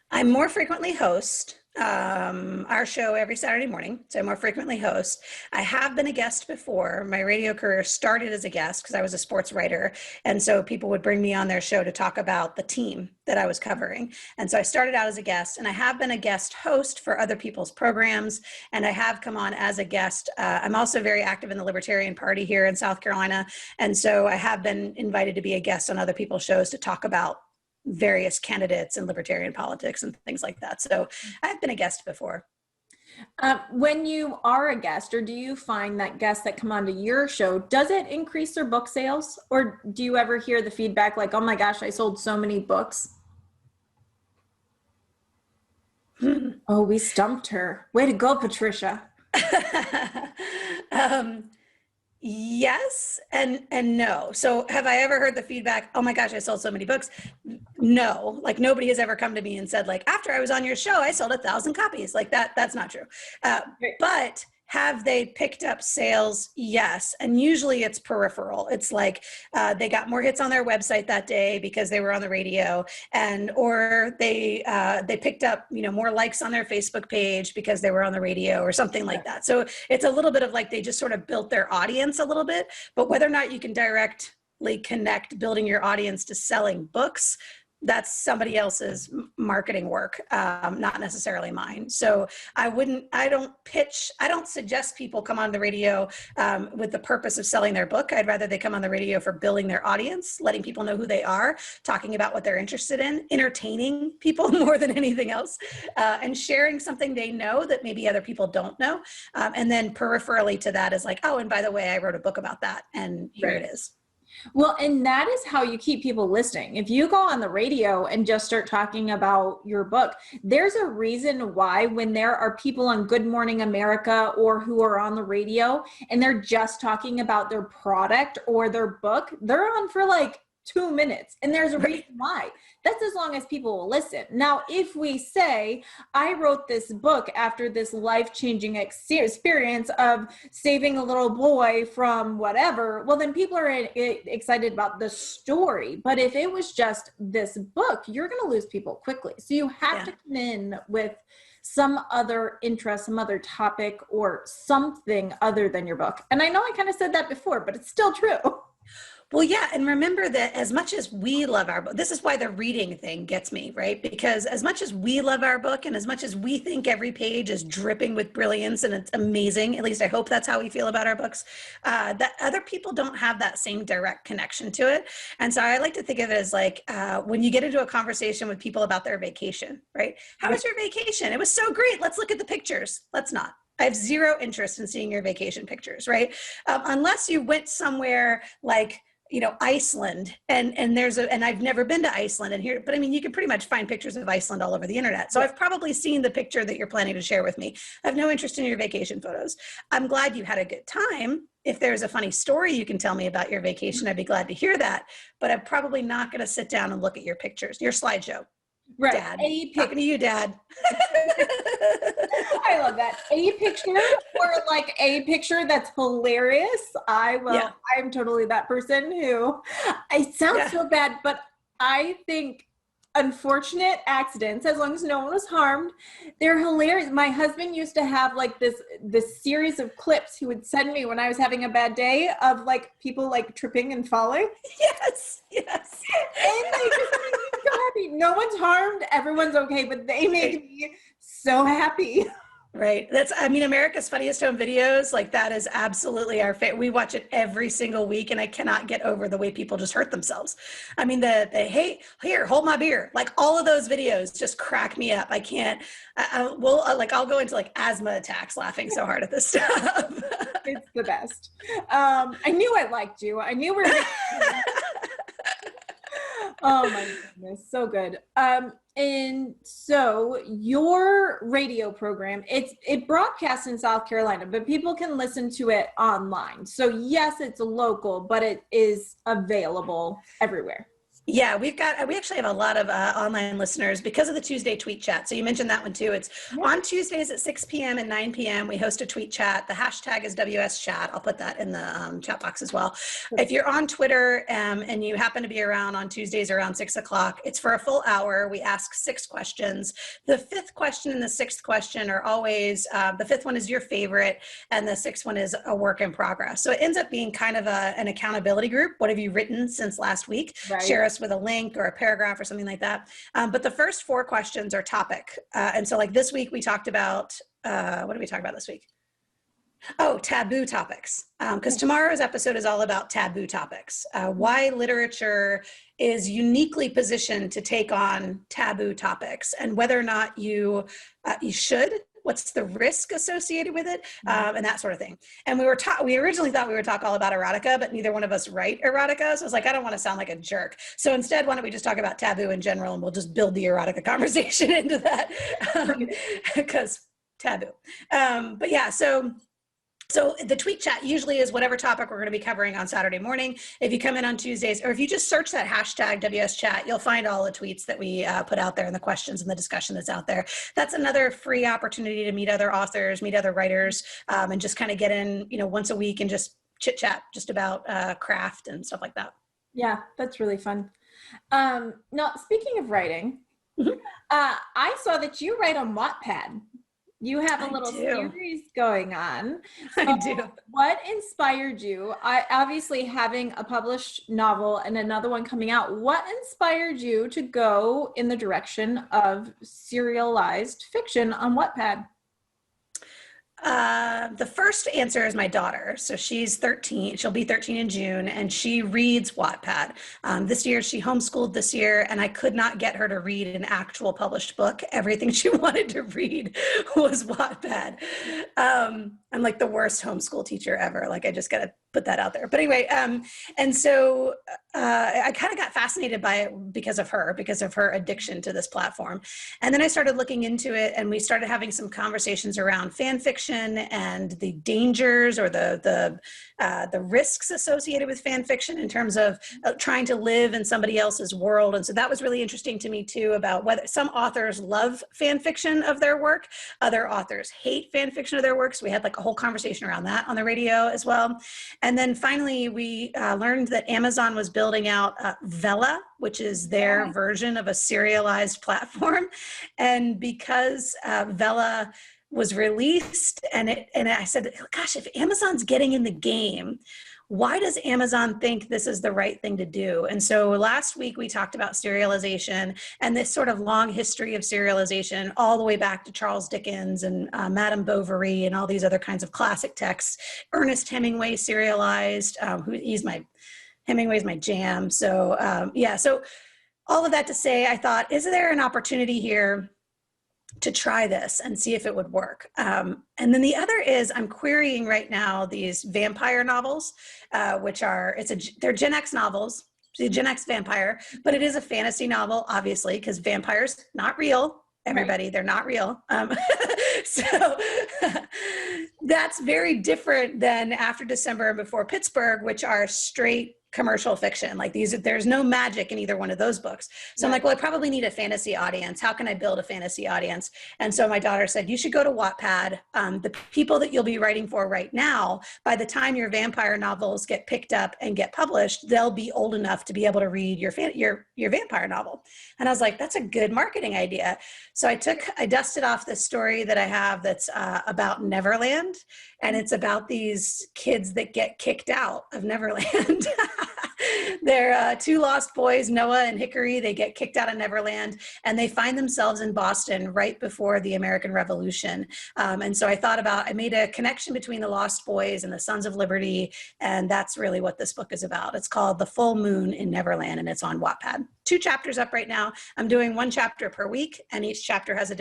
I more frequently host our show every Saturday morning. So I more frequently host. I have been a guest before. My radio career started as a guest because I was a sports writer. And so people would bring me on their show to talk about the team that I was covering. And so I started out as a guest, and I have been a guest host for other people's programs. And I have come on as a guest. I'm also very active in the Libertarian Party here in South Carolina. And so I have been invited to be a guest on other people's shows to talk about various candidates in libertarian politics and things like that. So I've been a guest before. When you are a guest, or do you find that guests that come onto your show, does it increase their book sales? Or do you ever hear the feedback like, oh my gosh, I sold so many books? Oh, we stumped her. Way to go, Patricia. Yes and no. So have I ever heard the feedback, oh my gosh, I sold so many books? No, like nobody has ever come to me and said like, after I was on your show, I sold 1,000 copies. Like that's not true. But have they picked up sales? Yes. And usually it's peripheral. It's like they got more hits on their website that day because they were on the radio, or they picked up, more likes on their Facebook page because they were on the radio or something like that. So it's a little bit of like they just sort of built their audience a little bit, but whether or not you can directly connect building your audience to selling books, that's somebody else's marketing work, not necessarily mine. So I don't suggest people come on the radio with the purpose of selling their book. I'd rather they come on the radio for building their audience, letting people know who they are, talking about what they're interested in, entertaining people more than anything else, and sharing something they know that maybe other people don't know. And then peripherally to that is like, oh, and by the way, I wrote a book about that, and here it is. Well, and that is how you keep people listening. If you go on the radio and just start talking about your book, there's a reason why when there are people on Good Morning America or who are on the radio and they're just talking about their product or their book, they're on for like 2 minutes. And there's a reason why. That's as long as people will listen. Now, if we say, I wrote this book after this life-changing experience of saving a little boy from whatever, well, then people are excited about the story. But if it was just this book, you're going to lose people quickly. So you have to come in with some other interest, some other topic, or something other than your book. And I know I kind of said that before, but it's still true. Well, yeah. And remember that as much as we love our book, this is why the reading thing gets me, right? Because as much as we love our book and as much as we think every page is dripping with brilliance and it's amazing, at least I hope that's how we feel about our books, that other people don't have that same direct connection to it. And so I like to think of it as like when you get into a conversation with people about their vacation, right? How was your vacation? It was so great. Let's look at the pictures. Let's not. I have zero interest in seeing your vacation pictures, right? Unless you went somewhere like, Iceland, and I've never been to Iceland but I mean, you can pretty much find pictures of Iceland all over the internet. So I've probably seen the picture that you're planning to share with me. I have no interest in your vacation photos. I'm glad you had a good time. If there's a funny story you can tell me about your vacation, I'd be glad to hear that. But I'm probably not going to sit down and look at your pictures, your slideshow. Right. Dad. Talking to you, Dad. I love that. A picture or like a picture that's hilarious. I'm totally that person who, it sounds so bad, but I think unfortunate accidents, as long as no one was harmed, they're hilarious. My husband used to have like this series of clips he would send me when I was having a bad day of like people like tripping and falling. Yes. And they just make me so happy. No one's harmed, everyone's okay, but they make me so happy. Right. America's Funniest Home Videos, like that is absolutely our favorite. We watch it every single week, and I cannot get over the way people just hurt themselves. I mean, hey, here, hold my beer. Like all of those videos just crack me up. I can't, I'll go into like asthma attacks laughing so hard at this stuff. It's the best. I knew I liked you. I knew we were going to. Oh my goodness, so good. And so your radio program, it broadcasts in South Carolina, but people can listen to it online. So yes, it's local, but it is available everywhere. Yeah, we actually have a lot of online listeners because of the Tuesday tweet chat. So you mentioned that one too. It's on Tuesdays at 6 p.m. and 9 p.m. We host a tweet chat. The hashtag is WSChat. I'll put that in the chat box as well. If you're on Twitter and you happen to be around on Tuesdays around 6 o'clock, it's for a full hour. We ask 6 questions. The 5th question and the 6th question are always, the 5th one is your favorite and the 6th one is a work in progress. So it ends up being kind of an accountability group. What have you written since last week? Right. Share us with a link or a paragraph or something like that. But the first 4 questions are topic. And so like this week we talked about, what did we talk about this week? Oh, taboo topics. Because tomorrow's episode is all about taboo topics. Why literature is uniquely positioned to take on taboo topics and whether or not you should. What's the risk associated with it, and that sort of thing. And we originally thought we would talk all about erotica, but neither one of us write erotica. So I was like, I don't want to sound like a jerk. So instead, why don't we just talk about taboo in general, and we'll just build the erotica conversation into that, because taboo. But yeah, so the tweet chat usually is whatever topic we're going to be covering on Saturday morning. If you come in on Tuesdays, or if you just search that hashtag WSChat, you'll find all the tweets that we put out there and the questions and the discussion that's out there. That's another free opportunity to meet other authors, meet other writers, and just kind of get in, once a week and just chit chat just about craft and stuff like that. Yeah, that's really fun. Now, speaking of writing, I saw that you write on Wattpad. You have a little series going on. So I do. What inspired you? Obviously having a published novel and another one coming out, what inspired you to go in the direction of serialized fiction on Wattpad? The first answer is my daughter. So she's 13. She'll be 13 in June, and she reads Wattpad. This year, she homeschooled this year, and I could not get her to read an actual published book. Everything she wanted to read was Wattpad. I'm like the worst homeschool teacher ever. Like, I just got to put that out there. But anyway, and so I kind of got fascinated by it because of her addiction to this platform. And then I started looking into it, and we started having some conversations around fan fiction and the dangers or the risks associated with fan fiction in terms of trying to live in somebody else's world. And so that was really interesting to me too, about whether some authors love fan fiction of their work, other authors hate fan fiction of their work. So we had like a whole conversation around that on the radio as well. And then finally, we learned that Amazon was building out Vella, which is their version of a serialized platform. And because Vella was released, and I said, gosh, if Amazon's getting in the game, why does Amazon think this is the right thing to do? And so last week we talked about serialization and this sort of long history of serialization all the way back to Charles Dickens and Madame Bovary and all these other kinds of classic texts. Ernest Hemingway serialized, Hemingway's my jam. So so all of that to say, I thought, is there an opportunity here to try this and see if it would work? And then the other is I'm querying right now these vampire novels, which are, they're Gen X novels, the Gen X vampire, but it is a fantasy novel, obviously, because vampires, not real, everybody, they're not real. So that's very different than After December and Before Pittsburgh, which are straight commercial fiction. Like there's no magic in either one of those books. So I'm like, well, I probably need a fantasy audience. How can I build a fantasy audience? And so my daughter said, you should go to Wattpad. The people that you'll be writing for right now, by the time your vampire novels get picked up and get published, they'll be old enough to be able to read your vampire novel. And I was like, that's a good marketing idea. So I dusted off this story that I have that's about Neverland. And it's about these kids that get kicked out of Neverland. They're two lost boys, Noah and Hickory. They get kicked out of Neverland, and they find themselves in Boston right before the American Revolution. And so I made a connection between the Lost Boys and the Sons of Liberty, and that's really what this book is about. It's called The Full Moon in Neverland, and it's on Wattpad. 2 chapters up right now. I'm doing 1 chapter per week, and each chapter has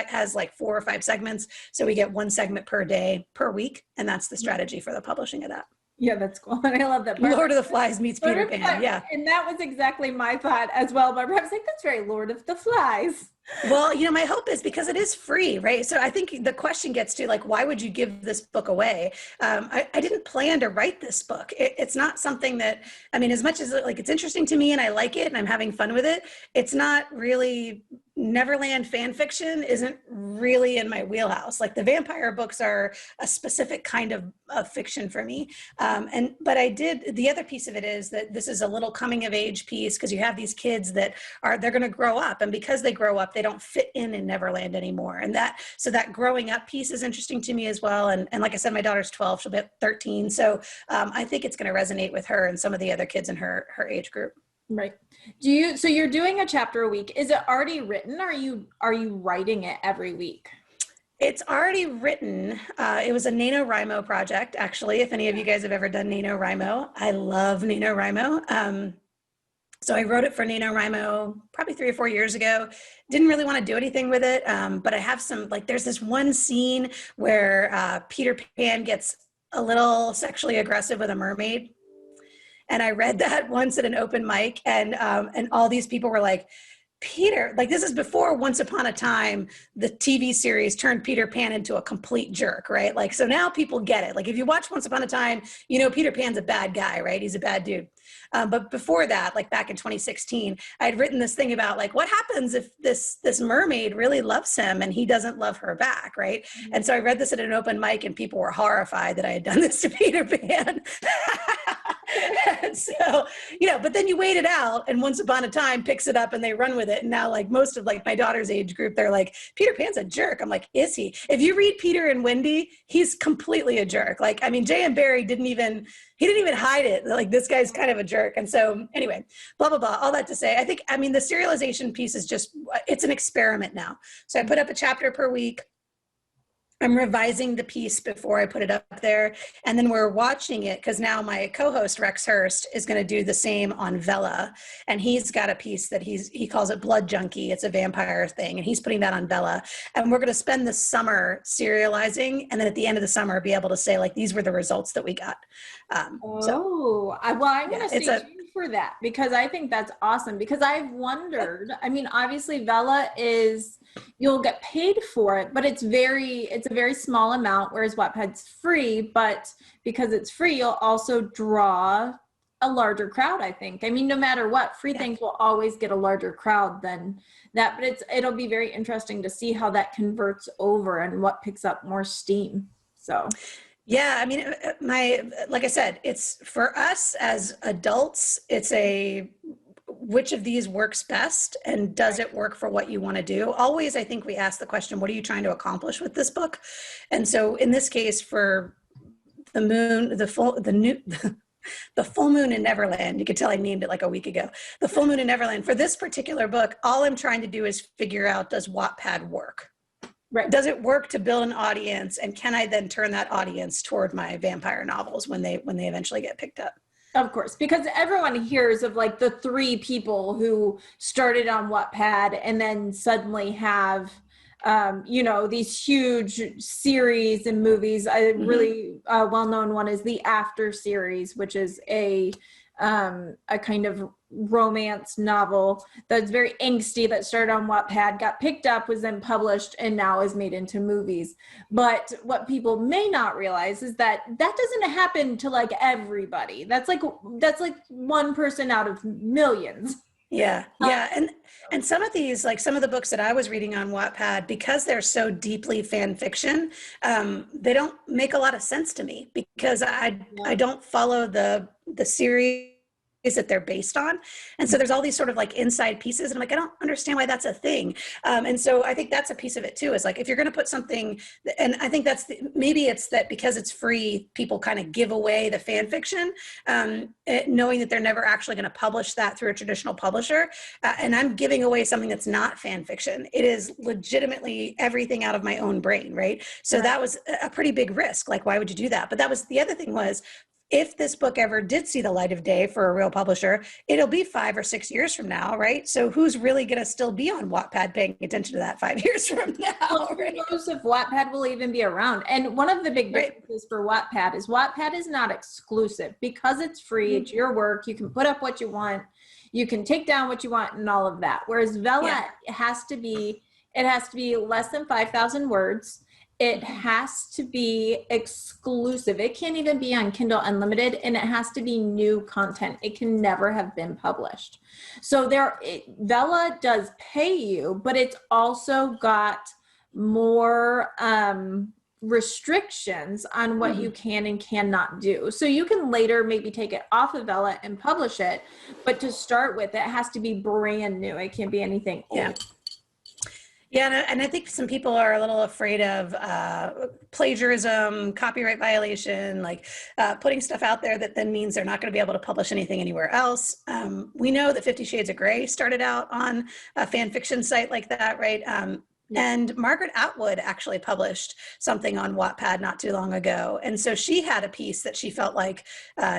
has like 4 or 5 segments. So we get 1 segment per day, per week, and that's the strategy for the publishing of that. Yeah, that's cool. And I love that. Lord of the Flies meets Peter Pan. Yeah. And that was exactly my thought as well. But I was like, that's very Lord of the Flies. Well, my hope is because it is free, right? So I think the question gets to like, why would you give this book away? I didn't plan to write this book. It's not something that, as much as like it's interesting to me and I like it and I'm having fun with it, it's not really, Neverland fan fiction isn't really in my wheelhouse. Like the vampire books are a specific kind of fiction for me. But the other piece of it is that this is a little coming of age piece because you have these kids that they're going to grow up, and because they grow up, they don't fit in Neverland anymore. And so that growing up piece is interesting to me as well. And like I said, my daughter's 12, she'll be 13. So I think it's going to resonate with her and some of the other kids in her age group. Right. So you're doing a chapter a week. Is it already written? Or are you writing it every week? It's already written. It was a NaNoWriMo project, actually, if any of you guys have ever done NaNoWriMo. I love NaNoWriMo. So I wrote it for NaNoWriMo probably 3 or 4 years ago. Didn't really want to do anything with it, but I have there's this one scene where Peter Pan gets a little sexually aggressive with a mermaid. And I read that once at an open mic, and all these people were like, Peter, like this is before Once Upon a Time, the TV series turned Peter Pan into a complete jerk, right? Like, so now people get it. Like if you watch Once Upon a Time, Peter Pan's a bad guy, right? He's a bad dude. But before that, like back in 2016, I had written this thing about like, what happens if this mermaid really loves him and he doesn't love her back, right? Mm-hmm. And so I read this at an open mic and people were horrified that I had done this to Peter Pan. And so, but then you wait it out, and Once Upon a Time picks it up and they run with it. And now like most of like my daughter's age group, they're like, Peter Pan's a jerk. I'm like, is he? If you read Peter and Wendy, he's completely a jerk. Like, J.M. Barrie didn't even hide it. Like this guy's kind of a jerk. And so anyway, blah, blah, blah, all that to say, the serialization piece is it's an experiment now. So I put up a chapter per week. I'm revising the piece before I put it up there. And then we're watching it because now my co-host Rex Hurst is going to do the same on Vella. And he's got a piece that he calls it Blood Junkie. It's a vampire thing. And he's putting that on Vella. And we're going to spend the summer serializing. And then at the end of the summer, be able to say like, these were the results that we got. I'm going to stay tuned for that because I think that's awesome because I've wondered, obviously Vella you'll get paid for it, but it's a very small amount, whereas Wattpad's free, but because it's free, you'll also draw a larger crowd, I think. No matter what, free things will always get a larger crowd than that, but it'll be very interesting to see how that converts over and what picks up more steam. So yeah, like I said, it's for us as adults, it's which of these works best and does it work for what you want to do? Always, I think we ask the question, what are you trying to accomplish with this book? And so in this case, for the full moon in Neverland, you could tell I named it like a week ago, the full moon in Neverland, for this particular book, all I'm trying to do is figure out, does Wattpad work? Right. Does it work to build an audience? And can I then turn that audience toward my vampire novels when they eventually get picked up? Of course, because everyone hears of like the 3 people who started on Wattpad and then suddenly have, these huge series and movies. A really well-known one is the After series, which is a a kind of romance novel that's very angsty that started on Wattpad, got picked up, was then published, and now is made into movies. But what people may not realize is that that doesn't happen to like everybody. That's like one person out of millions. Yeah. And some of these, like some of the books that I was reading on Wattpad, because they're so deeply fan fiction, they don't make a lot of sense to me because I don't follow the series that they're based on. And so there's all these sort of like inside pieces and I'm like, I don't understand why that's a thing. And so I think that's a piece of it too, is like, if you're going to put something, and I think maybe it's that because it's free, people kind of give away the fan fiction, knowing that they're never actually going to publish that through a traditional publisher. And I'm giving away something that's not fan fiction. It is legitimately everything out of my own brain. Right. So that was a pretty big risk. Like, why would you do that? But that was the other thing was, if this book ever did see the light of day for a real publisher, it'll be 5 or 6 years from now, right? So who's really going to still be on Wattpad paying attention to that 5 years from now? Well, right? Who knows if Wattpad will even be around? And one of the big differences for Wattpad is not exclusive because it's free. It's your work. You can put up what you want. You can take down what you want and all of that. Whereas Vella, it has to be less than 5,000 words. It has to be exclusive. It can't even be on Kindle Unlimited, and it has to be new content. It can never have been published. So Vella does pay you, but it's also got more restrictions on what you can and cannot do. So you can later maybe take it off of Vella and publish it, but to start with, it has to be brand new. It can't be anything old. Yeah, and I think some people are a little afraid of plagiarism, copyright violation, like putting stuff out there that then means they're not going to be able to publish anything anywhere else. We know that 50 Shades of Grey started out on a fan fiction site like that, right? And Margaret Atwood actually published something on Wattpad not too long ago. And so she had a piece that she felt like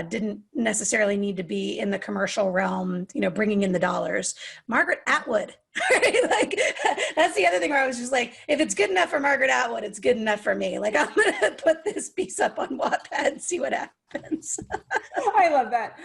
didn't necessarily need to be in the commercial realm, bringing in the dollars. Margaret Atwood, right? Like, that's the other thing where I was just like, if it's good enough for Margaret Atwood, it's good enough for me. Like, I'm going to put this piece up on Wattpad and see what happens. I love that.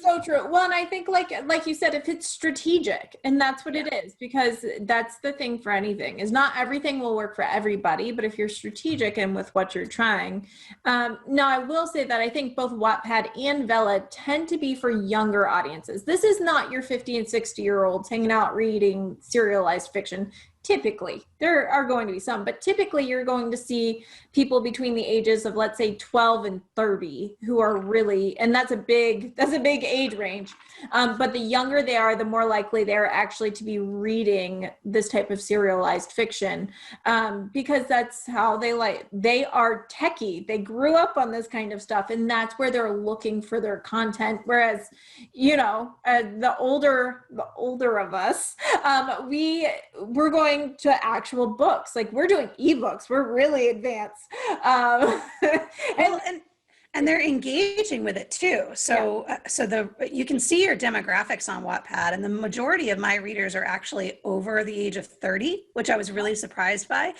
So true. Well, and I think like you said, if it's strategic, and that's what it is, because that's the thing for anything, is not everything will work for everybody, but if you're strategic and with what you're trying. Now, I will say that I think both Wattpad and Vella tend to be for younger audiences. This is not your 50 and 60-year-olds hanging out reading serialized fiction. Typically, there are going to be some, but typically you're going to see people between the ages of, let's say, 12 and 30 who are really, and that's a big age range. But the younger they are, the more likely they are actually to be reading this type of serialized fiction, because that's how they are techie. They grew up on this kind of stuff, and that's where they're looking for their content. Whereas, the older of us, we're going to actual books. Like, we're doing ebooks. We're really advanced. And they're engaging with it too. So, you can see your demographics on Wattpad, and the majority of my readers are actually over the age of 30, which I was really surprised by.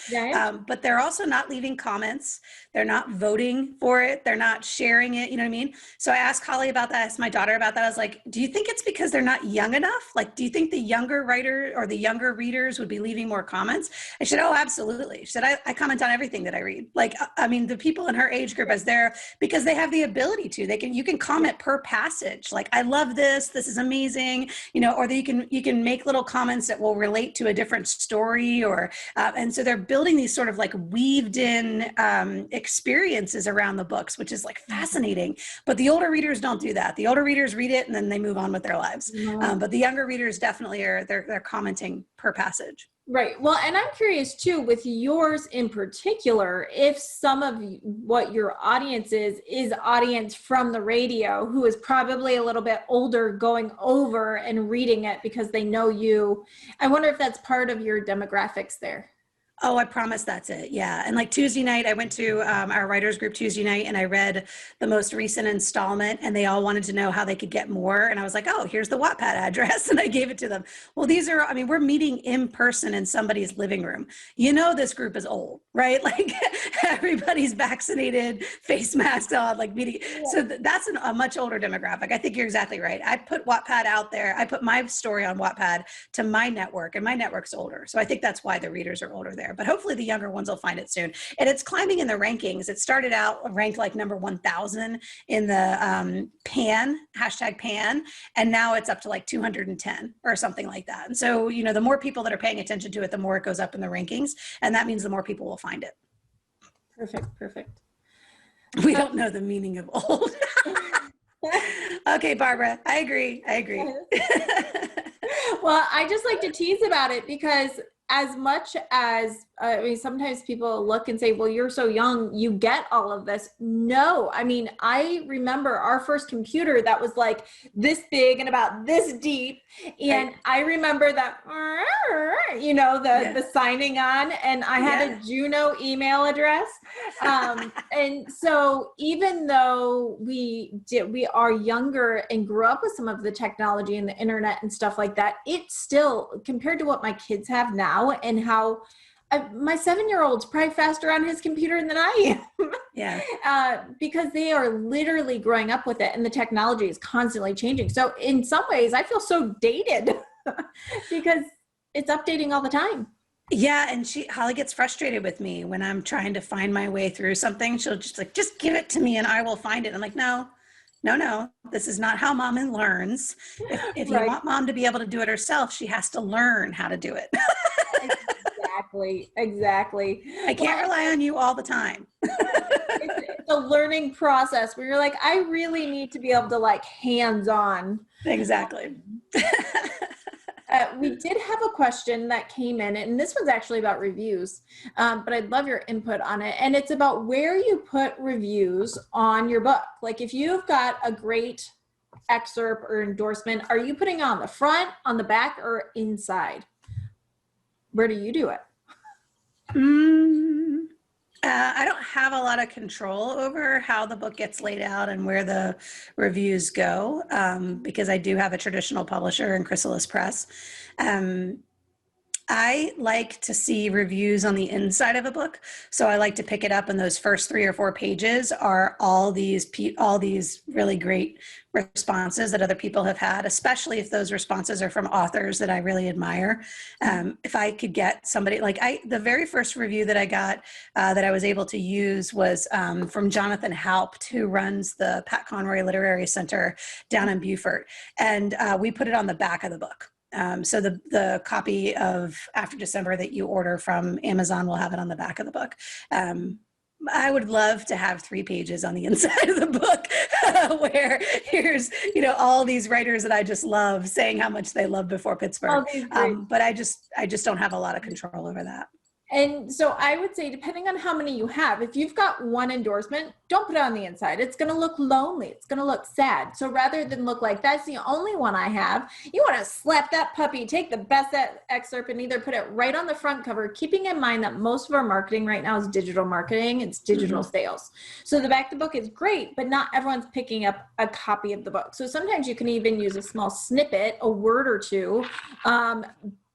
But they're also not leaving comments. They're not voting for it. They're not sharing it. You know what I mean? So I asked Holly about that. I asked my daughter about that. I was like, do you think it's because they're not young enough? Like, do you think the younger writer or the younger readers would be leaving more comments? I said, oh, absolutely. She said, I comment on everything that I read. Like, I mean, the people in her age group, as they're, because they have the ability to, you can comment per passage. Like, I love this. This is amazing. Or you can make little comments that will relate to a different story, and so they're building these sort of like weaved in experiences around the books, which is like fascinating. But the older readers don't do that. The older readers read it and then they move on with their lives. But the younger readers definitely they're commenting per passage. Right. Well, and I'm curious too, with yours in particular, if some of what your audience is audience from the radio who is probably a little bit older going over and reading it because they know you. I wonder if that's part of your demographics there. Oh, I promise that's it. Yeah. And like Tuesday night, I went to our writers group Tuesday night and I read the most recent installment and they all wanted to know how they could get more. And I was like, oh, here's the Wattpad address. And I gave it to them. Well, I mean, we're meeting in person in somebody's living room. You know, this group is old, right? Like everybody's vaccinated, face masks on, like meeting. Yeah. So that's a much older demographic. I think you're exactly right. I put Wattpad out there. I put my story on Wattpad to my network and my network's older. So I think that's why the readers are older there. But hopefully the younger ones will find it soon. And it's climbing in the rankings. It started out ranked like number 1,000 in the #PAN, and now it's up to like 210 or something like that. And so, you know, the more people that are paying attention to it, the more it goes up in the rankings. And that means the more people will find it. Perfect. We don't know the meaning of old. Okay, Barbara, I agree. Well, I just like to tease about it because as much as, I mean, sometimes people look and say, well, you're so young, you get all of this. No, I mean, I remember our first computer that was like this big and about this deep. And I remember that, you know, the signing on, and I had a Juno email address. And so even though we are younger and grew up with some of the technology and the internet and stuff like that, it's still, compared to what my kids have now and how my 7-year-old's probably faster on his computer than I am. Yeah. Because they are literally growing up with it and the technology is constantly changing. So in some ways I feel so dated because it's updating all the time. Yeah. And Holly gets frustrated with me when I'm trying to find my way through something. She'll just like, just give it to me and I will find it. I'm like, no, this is not how mom learns. If you want mom to be able to do it herself, she has to learn how to do it. Exactly. I can't rely on you all the time. It's a learning process where you're like, I really need to be able to like hands-on. Exactly. We did have a question that came in, and this one's actually about reviews, but I'd love your input on it. And it's about where you put reviews on your book. Like if you've got a great excerpt or endorsement, are you putting it on the front, on the back, or inside? Where do you do it? I don't have a lot of control over how the book gets laid out and where the reviews go, because I do have a traditional publisher in Chrysalis Press. I like to see reviews on the inside of a book. So I like to pick it up and those first 3 or 4 pages are all these really great responses that other people have had, especially if those responses are from authors that I really admire. If I could get somebody like the very first review that I got that I was able to use was from Jonathan Haupt, who runs the Pat Conroy Literary Center down in Beaufort. And we put it on the back of the book. So the copy of After December that you order from Amazon will have it on the back of the book. I would love to have 3 pages on the inside of the book where here's, you know, all these writers that I just love saying how much they love Before Pittsburgh. But I just don't have a lot of control over that. And so I would say, depending on how many you have, if you've got one endorsement, don't put it on the inside. It's going to look lonely. It's going to look sad. So rather than look like that's the only one I have, you want to slap that puppy, take the best excerpt and either put it right on the front cover, keeping in mind that most of our marketing right now is digital marketing. It's digital sales. So the back of the book is great, but not everyone's picking up a copy of the book. So sometimes you can even use a small snippet, a word or two,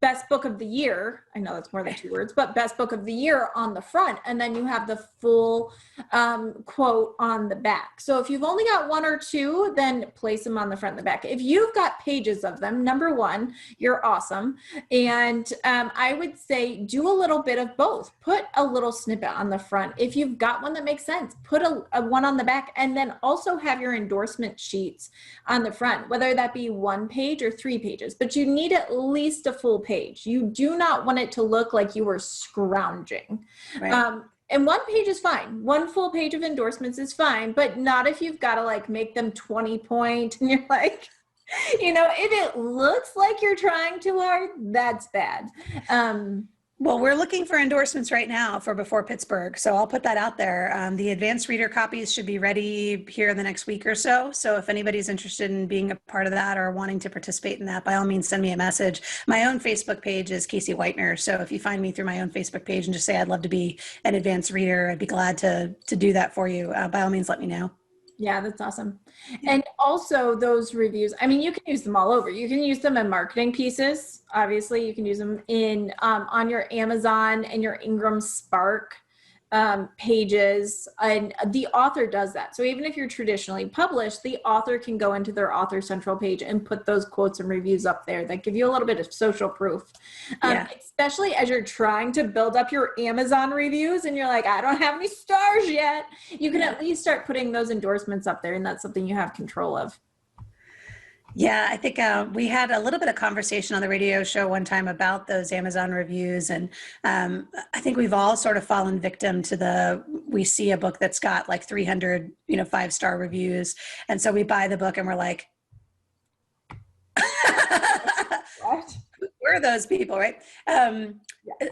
best book of the year. I know that's more than 2 words, but best book of the year on the front. And then you have the full quote on the back. So if you've only got 1 or 2, then place them on the front and the back. If you've got pages of them, number 1, you're awesome. And I would say do a little bit of both. Put a little snippet on the front. If you've got one that makes sense, put a one on the back, and then also have your endorsement sheets on the front, whether that be 1 page or 3 pages, but you need at least a full page. You do not want it to look like you were scrounging. Right. And 1 page is fine. 1 full page of endorsements is fine, but not if you've got to like make them 20 point and you're like, you know, if it looks like you're trying too hard, that's bad. Well, we're looking for endorsements right now for Before Pittsburgh, so I'll put that out there. The advanced reader copies should be ready here in the next week or so. So if anybody's interested in being a part of that or wanting to participate in that, by all means, send me a message. My own Facebook page is Kasie Whitener. So if you find me through my own Facebook page and just say I'd love to be an advanced reader, I'd be glad to do that for you. By all means, let me know. Yeah, that's awesome. And also those reviews, I mean, you can use them all over. You can use them in marketing pieces. Obviously, you can use them in on your Amazon and your Ingram Spark pages. And the author does that. So even if you're traditionally published, the author can go into their Author Central page and put those quotes and reviews up there that give you a little bit of social proof. Especially as you're trying to build up your Amazon reviews and you're like, I don't have any stars yet. You can at least start putting those endorsements up there, and that's something you have control of. Yeah, I think we had a little bit of conversation on the radio show one time about those Amazon reviews. And I think we've all sort of fallen victim to we see a book that's got like 300, 5-star reviews. And so we buy the book and we're like, What? Who were those people, right?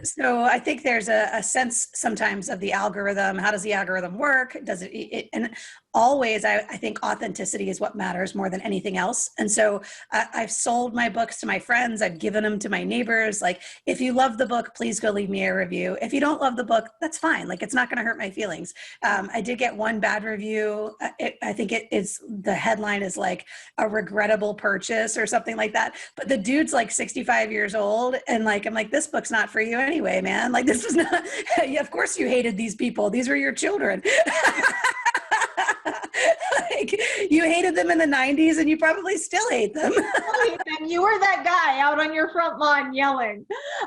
So I think there's a sense sometimes of the algorithm. How does the algorithm work? Does it and always, I think authenticity is what matters more than anything else. And so I've sold my books to my friends. I've given them to my neighbors. Like, if you love the book, please go leave me a review. If you don't love the book, that's fine. Like, it's not going to hurt my feelings. I did get one bad review. I think the headline is like a regrettable purchase or something like that. But the dude's like 65 years old. And like, I'm like, this book's not for you anyway, man. Like, this was not, of course you hated these people. These were your children. Like, you hated them in the 90s and you probably still hate them. You were that guy out on your front lawn yelling.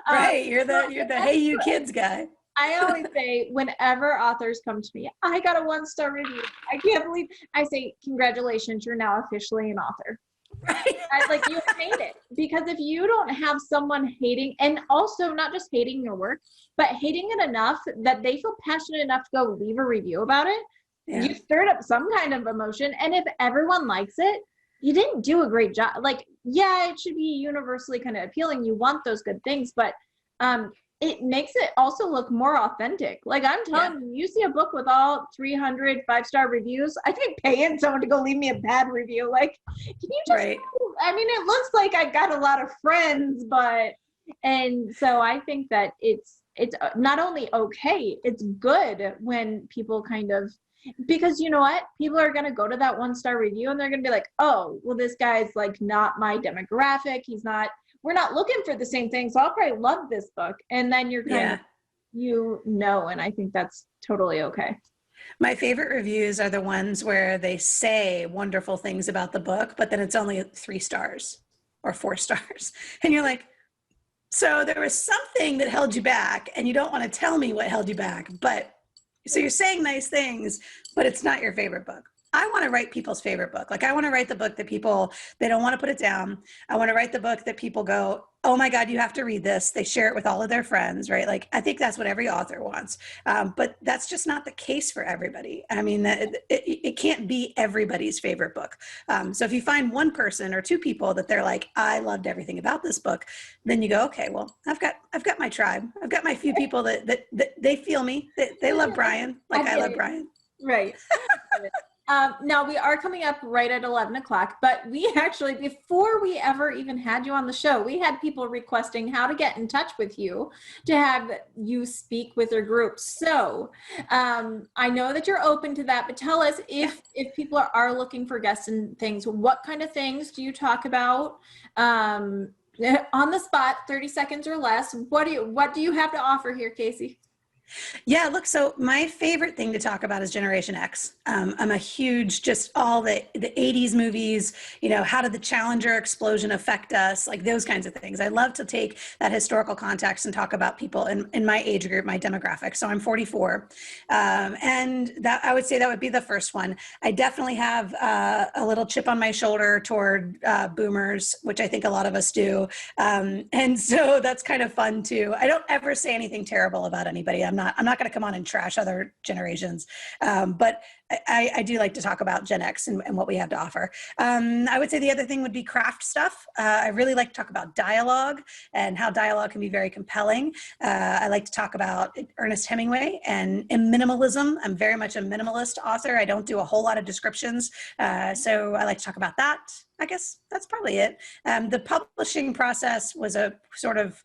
Right. You're the hey you kids guy. I always say, whenever authors come to me, I got a 1-star review. I can't believe, I say, congratulations, you're now officially an author. Right. Like, you made it. Because if you don't have someone hating, and also not just hating your work, but hating it enough that they feel passionate enough to go leave a review about it, you stirred up some kind of emotion. And if everyone likes it, you didn't do a great job. Like, yeah, it should be universally kind of appealing. You want those good things, but it makes it also look more authentic. Like, I'm telling you, you see a book with all 300 5-star reviews, I think paying someone to go leave me a bad review. Like, can you just, I mean, it looks like I got a lot of friends, and so I think that it's not only okay, it's good when people kind of, because you know what? People are going to go to that 1-star review and they're going to be like, oh, well, this guy's like not my demographic. We're not looking for the same thing. So I'll probably love this book. And then you're kind of, and I think that's totally okay. My favorite reviews are the ones where they say wonderful things about the book, but then it's only 3 stars or 4 stars. And you're like, so there was something that held you back and you don't want to tell me what held you back, so you're saying nice things, but it's not your favorite book. I want to write people's favorite book. Like, I want to write the book that they don't want to put it down. I want to write the book that people go, oh my God, you have to read this. They share it with all of their friends, right? Like, I think that's what every author wants. But that's just not the case for everybody. I mean, it can't be everybody's favorite book. So if you find one person or 2 people that they're like, I loved everything about this book, then you go, okay, well, I've got my tribe. I've got my few people that they feel me. They love Brian, like I love Brian. Right. Now we are coming up right at 11 o'clock, but we actually, before we ever even had you on the show, we had people requesting how to get in touch with you to have you speak with their group. So I know that you're open to that, but tell us if people are looking for guests and things, what kind of things do you talk about? On the spot, 30 seconds or less. What do you have to offer here, Kasie? Yeah, look, so my favorite thing to talk about is Generation X. I'm a huge, just all the 80s movies, how did the Challenger explosion affect us? Like, those kinds of things. I love to take that historical context and talk about people in my age group, my demographic. So I'm 44. And that, I would say that would be the first one. I definitely have a little chip on my shoulder toward boomers, which I think a lot of us do. And so that's kind of fun too. I don't ever say anything terrible about anybody. I'm I'm not going to come on and trash other generations. But I do like to talk about Gen X and what we have to offer. I would say the other thing would be craft stuff. I really like to talk about dialogue and how dialogue can be very compelling. I like to talk about Ernest Hemingway and minimalism. I'm very much a minimalist author. I don't do a whole lot of descriptions. So I like to talk about that. I guess that's probably it. The publishing process was a sort of,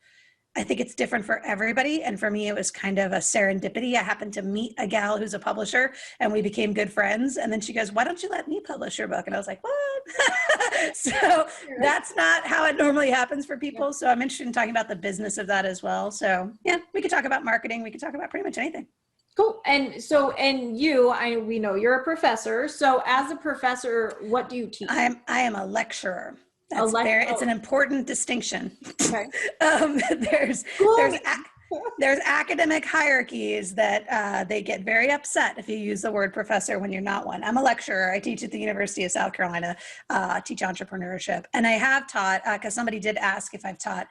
I think it's different for everybody. And for me, it was kind of a serendipity. I happened to meet a gal who's a publisher and we became good friends. And then she goes, why don't you let me publish your book? And I was like, what? So that's not how it normally happens for people. So I'm interested in talking about the business of that as well. So yeah, we could talk about marketing. We could talk about pretty much anything. Cool. And so, and you, we know you're a professor. So as a professor, what do you teach? I am a lecturer. It's an important distinction. Okay. There's academic hierarchies that they get very upset if you use the word professor when you're not one. I'm a lecturer. I teach at the University of South Carolina, teach entrepreneurship. And I have taught, because somebody did ask if I've taught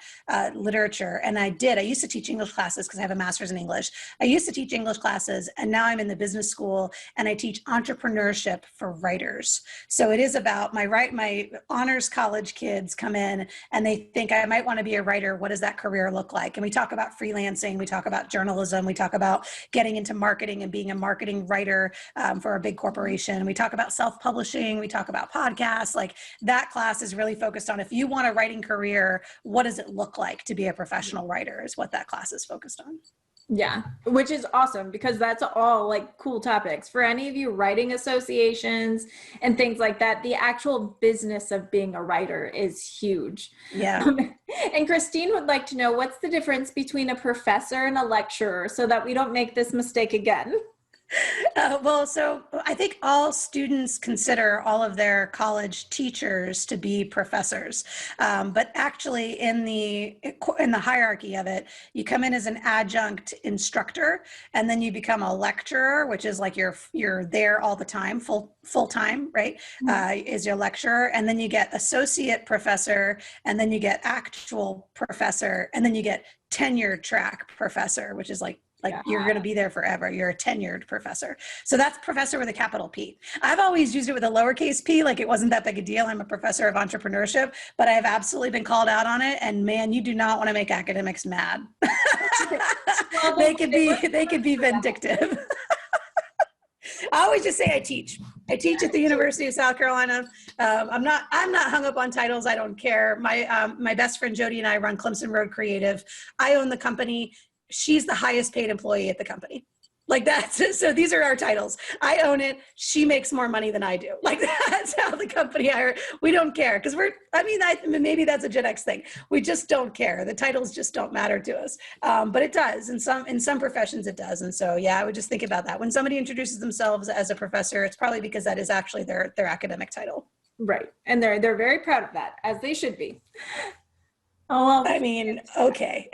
literature, and I did. I used to teach English classes because I have a master's in English. I used to teach English classes, and now I'm in the business school, and I teach entrepreneurship for writers. So it is about my honors college kids come in, and they think I might want to be a writer. What does that career look like? And we talk about freelancing. We talk about journalism. We talk about getting into marketing and being a marketing writer for a big corporation. We talk about self-publishing. We talk about podcasts. Like that class is really focused on if you want a writing career, what does it look like to be a professional writer is what that class is focused on. Yeah, which is awesome because that's all like cool topics for any of you writing associations and things like that. The actual business of being a writer is huge. Yeah. And Christine would like to know what's the difference between a professor and a lecturer so that we don't make this mistake again. So I think all students consider all of their college teachers to be professors, but actually in the hierarchy of it, you come in as an adjunct instructor, and then you become a lecturer, which is like you're there all the time, full time, right? Is your lecturer, and then you get associate professor, and then you get actual professor, and then you get tenured track professor, which is like you're going to be there forever. You're a tenured professor. So that's professor with a capital P. I've always used it with a lowercase p, like it wasn't that big a deal. I'm a professor of entrepreneurship, but I have absolutely been called out on it. And man, you do not want to make academics mad. Well, they could be vindictive. I always just say I teach. I teach at the University of South Carolina. I'm not hung up on titles. I don't care. My best friend Jody and I run Clemson Road Creative. I own the company. She's the highest paid employee at the company. Like that's, so these are our titles. I own it. She makes more money than I do. Like that's how the company we don't care. Cause maybe that's a Gen X thing. We just don't care. The titles just don't matter to us. But it does. In some professions it does. And so, yeah, I would just think about that. When somebody introduces themselves as a professor, it's probably because that is actually their academic title. Right. And they're very proud of that, as they should be. Oh, well, okay.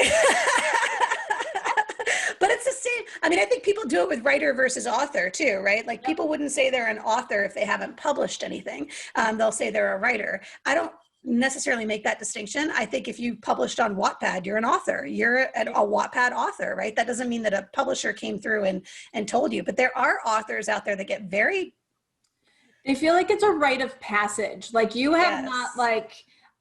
But it's the same. I think people do it with writer versus author too, right? Like people wouldn't say they're an author if they haven't published anything. They'll say they're a writer. I don't necessarily make that distinction. I think if you published on Wattpad, you're an author. You're a Wattpad author, right? That doesn't mean that a publisher came through and told you, but there are authors out there that get they feel like it's a rite of passage. Like you have not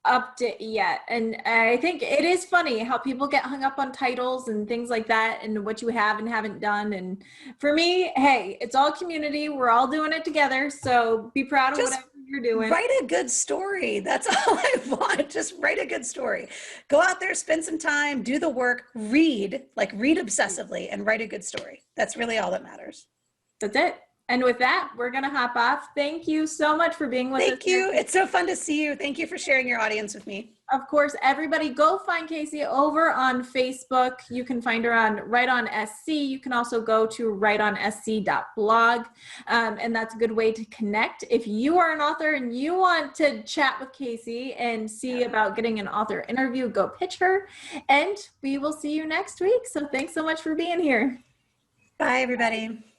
upped it yet. And I think it is funny how people get hung up on titles and things like that and what you have and haven't done. And for me, hey, it's all community. We're all doing it together. So be proud of whatever you're doing. Write a good story. That's all I want. Just write a good story. Go out there, spend some time, do the work, read obsessively and write a good story. That's really all that matters. That's it. And with that, we're going to hop off. Thank you so much for being with us. Thank you. It's so fun to see you. Thank you for sharing your audience with me. Of course, everybody go find Kasie over on Facebook. You can find her on Write On SC. You can also go to writeonsc.blog. And that's a good way to connect. If you are an author and you want to chat with Kasie and see about getting an author interview, go pitch her. And we will see you next week. So thanks so much for being here. Bye, everybody.